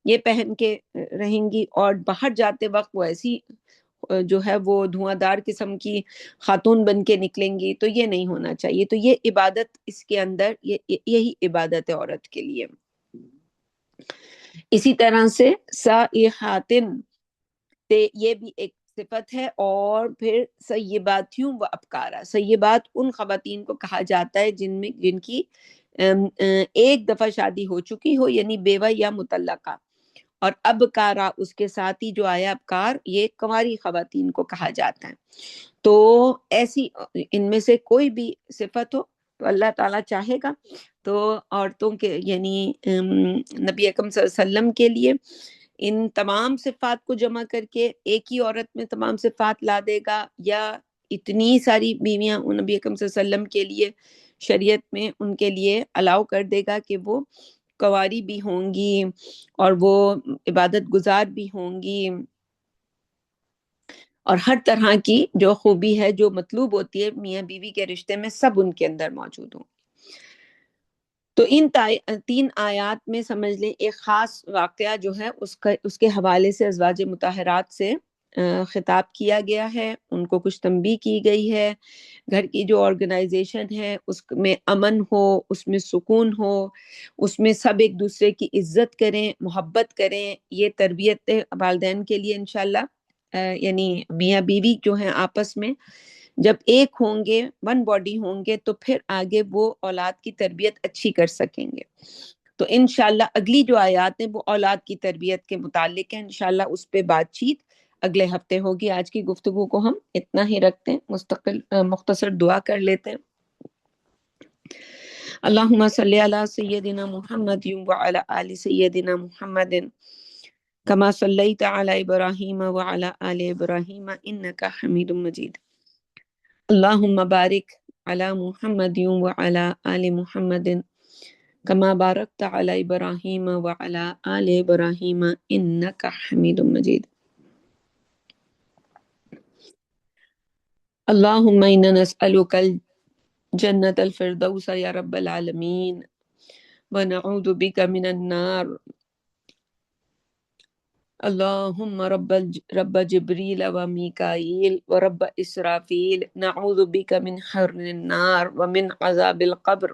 S1: یہ پہن کے رہیں گی، اور باہر جاتے وقت وہ ایسی جو ہے وہ دھواں دار قسم کی خاتون بن کے نکلیں گی، تو یہ نہیں ہونا چاہیے۔ تو یہ عبادت اس کے اندر یہی عبادت ہے عورت کے لیے۔ اسی طرح سے سائحاتن، یہ بھی ایک صفت ہے، اور پھر سیباتیوں و ابکارا، سیبات ان خواتین کو کہا جاتا ہے جن کی ایک دفعہ شادی ہو چکی ہو، یعنی بیوہ یا مطلقہ، اور ابکارا اس کے ساتھ ہی جو آیا ابکار، یہ کنواری خواتین کو کہا جاتا ہے۔ تو ایسی ان میں سے کوئی بھی صفت ہو تو اللہ تعالیٰ چاہے گا تو عورتوں کے یعنی نبی اکرم صلی اللہ علیہ وسلم کے لیے ان تمام صفات کو جمع کر کے ایک ہی عورت میں تمام صفات لا دے گا، یا اتنی ساری بیویاں نبی اکرم صلی اللہ علیہ وسلم کے لیے شریعت میں ان کے لیے الاؤ کر دے گا کہ وہ کنواری بھی ہوں گی اور وہ عبادت گزار بھی ہوں گی، اور ہر طرح کی جو خوبی ہے جو مطلوب ہوتی ہے میاں بیوی کے رشتے میں سب ان کے اندر موجود ہوں۔ تو ان تین آیات میں سمجھ لیں ایک خاص واقعہ جو ہے اس کے حوالے سے ازواج مطہرات سے خطاب کیا گیا ہے، ان کو کچھ تنبیہ کی گئی ہے، گھر کی جو آرگنائزیشن ہے اس میں امن ہو، اس میں سکون ہو، اس میں سب ایک دوسرے کی عزت کریں، محبت کریں، یہ تربیت والدین کے لیے انشاءاللہ یعنی میاں بیوی جو ہیں آپس میں جب ایک ہوں گے، ون باڈی ہوں گے، تو پھر آگے وہ اولاد کی تربیت اچھی کر سکیں گے۔ تو انشاءاللہ اگلی جو آیات ہیں وہ اولاد کی تربیت کے متعلق ہیں، انشاءاللہ اس پہ بات چیت اگلے ہفتے ہوگی۔ آج کی گفتگو کو ہم اتنا ہی رکھتے ہیں، مختصر دعا کر لیتے ہیں۔ اللہم صلی علی سیدنا محمد وعلی آل سیدنا محمد کما صلیت علی ابراہیم وعلی آل ابراہیم انک حمید مجید۔ اللہم بارک علی محمد وعلی آل محمد کما بارکت علی ابراہیم وعلی آل ابراہیم انک حمید مجید۔ اللہم انا نسألک الجنة الفردوس یا رب العالمین ونعوذ بک من النار۔ اللہم رب جبریل و میکائیل و رب اسرافیل نعوذ بک من حر النار ومن عذاب القبر۔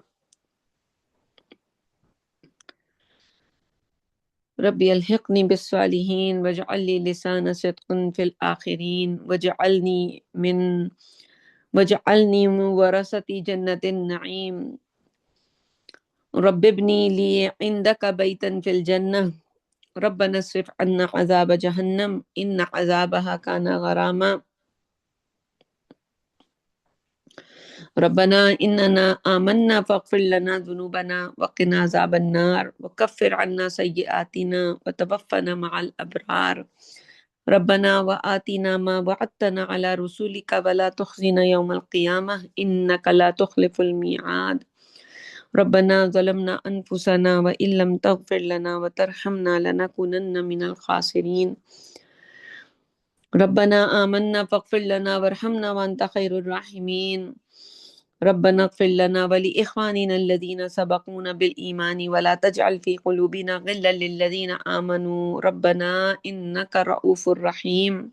S1: ربی الحقنی بالصالحین واجعل لی لسان صدق فی الآخرین واجعلنی من ورثۃ جنت النعیم۔ رب ابنی لی عندک بیتا فی الجنہ ربنا اصرف عنا عذاب جہنم ان عذابها کان غراما ربنا اننا آمنا فاغفر لنا ذنوبنا وقنا عذاب النار وکفر عنا سیئاتنا وتوفنا مع الابرار ربنا وآتنا ما وعدتنا على رسولك ولا تخزنا يوم القيامة إنك لا تخلف الميعاد ربنا ظلمنا أنفسنا وإن لم تغفر لنا وترحمنا لنكونن من الخاسرين ربنا آمنا فاغفر لنا وارحمنا وأنت خير الراحمين ربنا اغفر لنا ولإخواننا الذين سبقونا بالإيمان ولا تجعل في قلوبنا غلا للذين آمنوا ربنا إنك رؤوف رحيم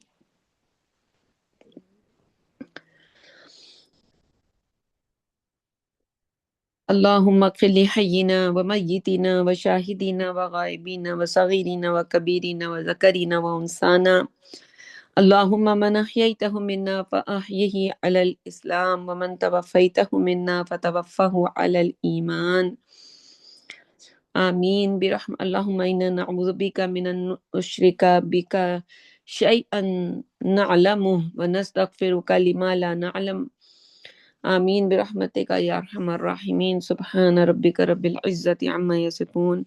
S1: اللهم اغفر لحينا وميتنا وشاهدنا وغائبنا وصغيرنا وكبيرنا وذكرنا وأنثانا اللهم من أحييته منا فأحيه على الإسلام ومن توفيته منا فتوفه على الإيمان آمين اللهم إنا نعوذ بك من أن نشرك بك شيئا نعلمه ونستغفرك لما لا نعلم آمين برحمتك يا أرحم الراحمين سبحان ربك رب العزة عما يصفون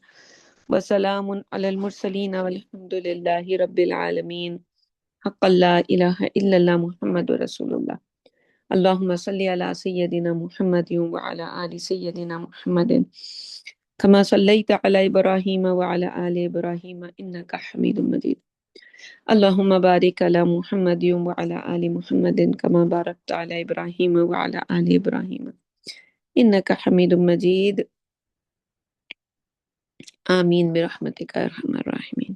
S1: وسلام على المرسلين والحمد لله رب العالمين حق لا إله إلا الله محمد رسول الله اللهم صل على سيدنا محمد وعلى آل سيدنا محمد كما صليت على إبراهيم وعلى آل إبراهيم إنك حميد مجيد اللهم بارك على محمد وعلى آل محمد كما باركت على إبراهيم وعلى آل إبراهيم إنك حميد مجيد آمين برحمتك يا أرحم الراحمين.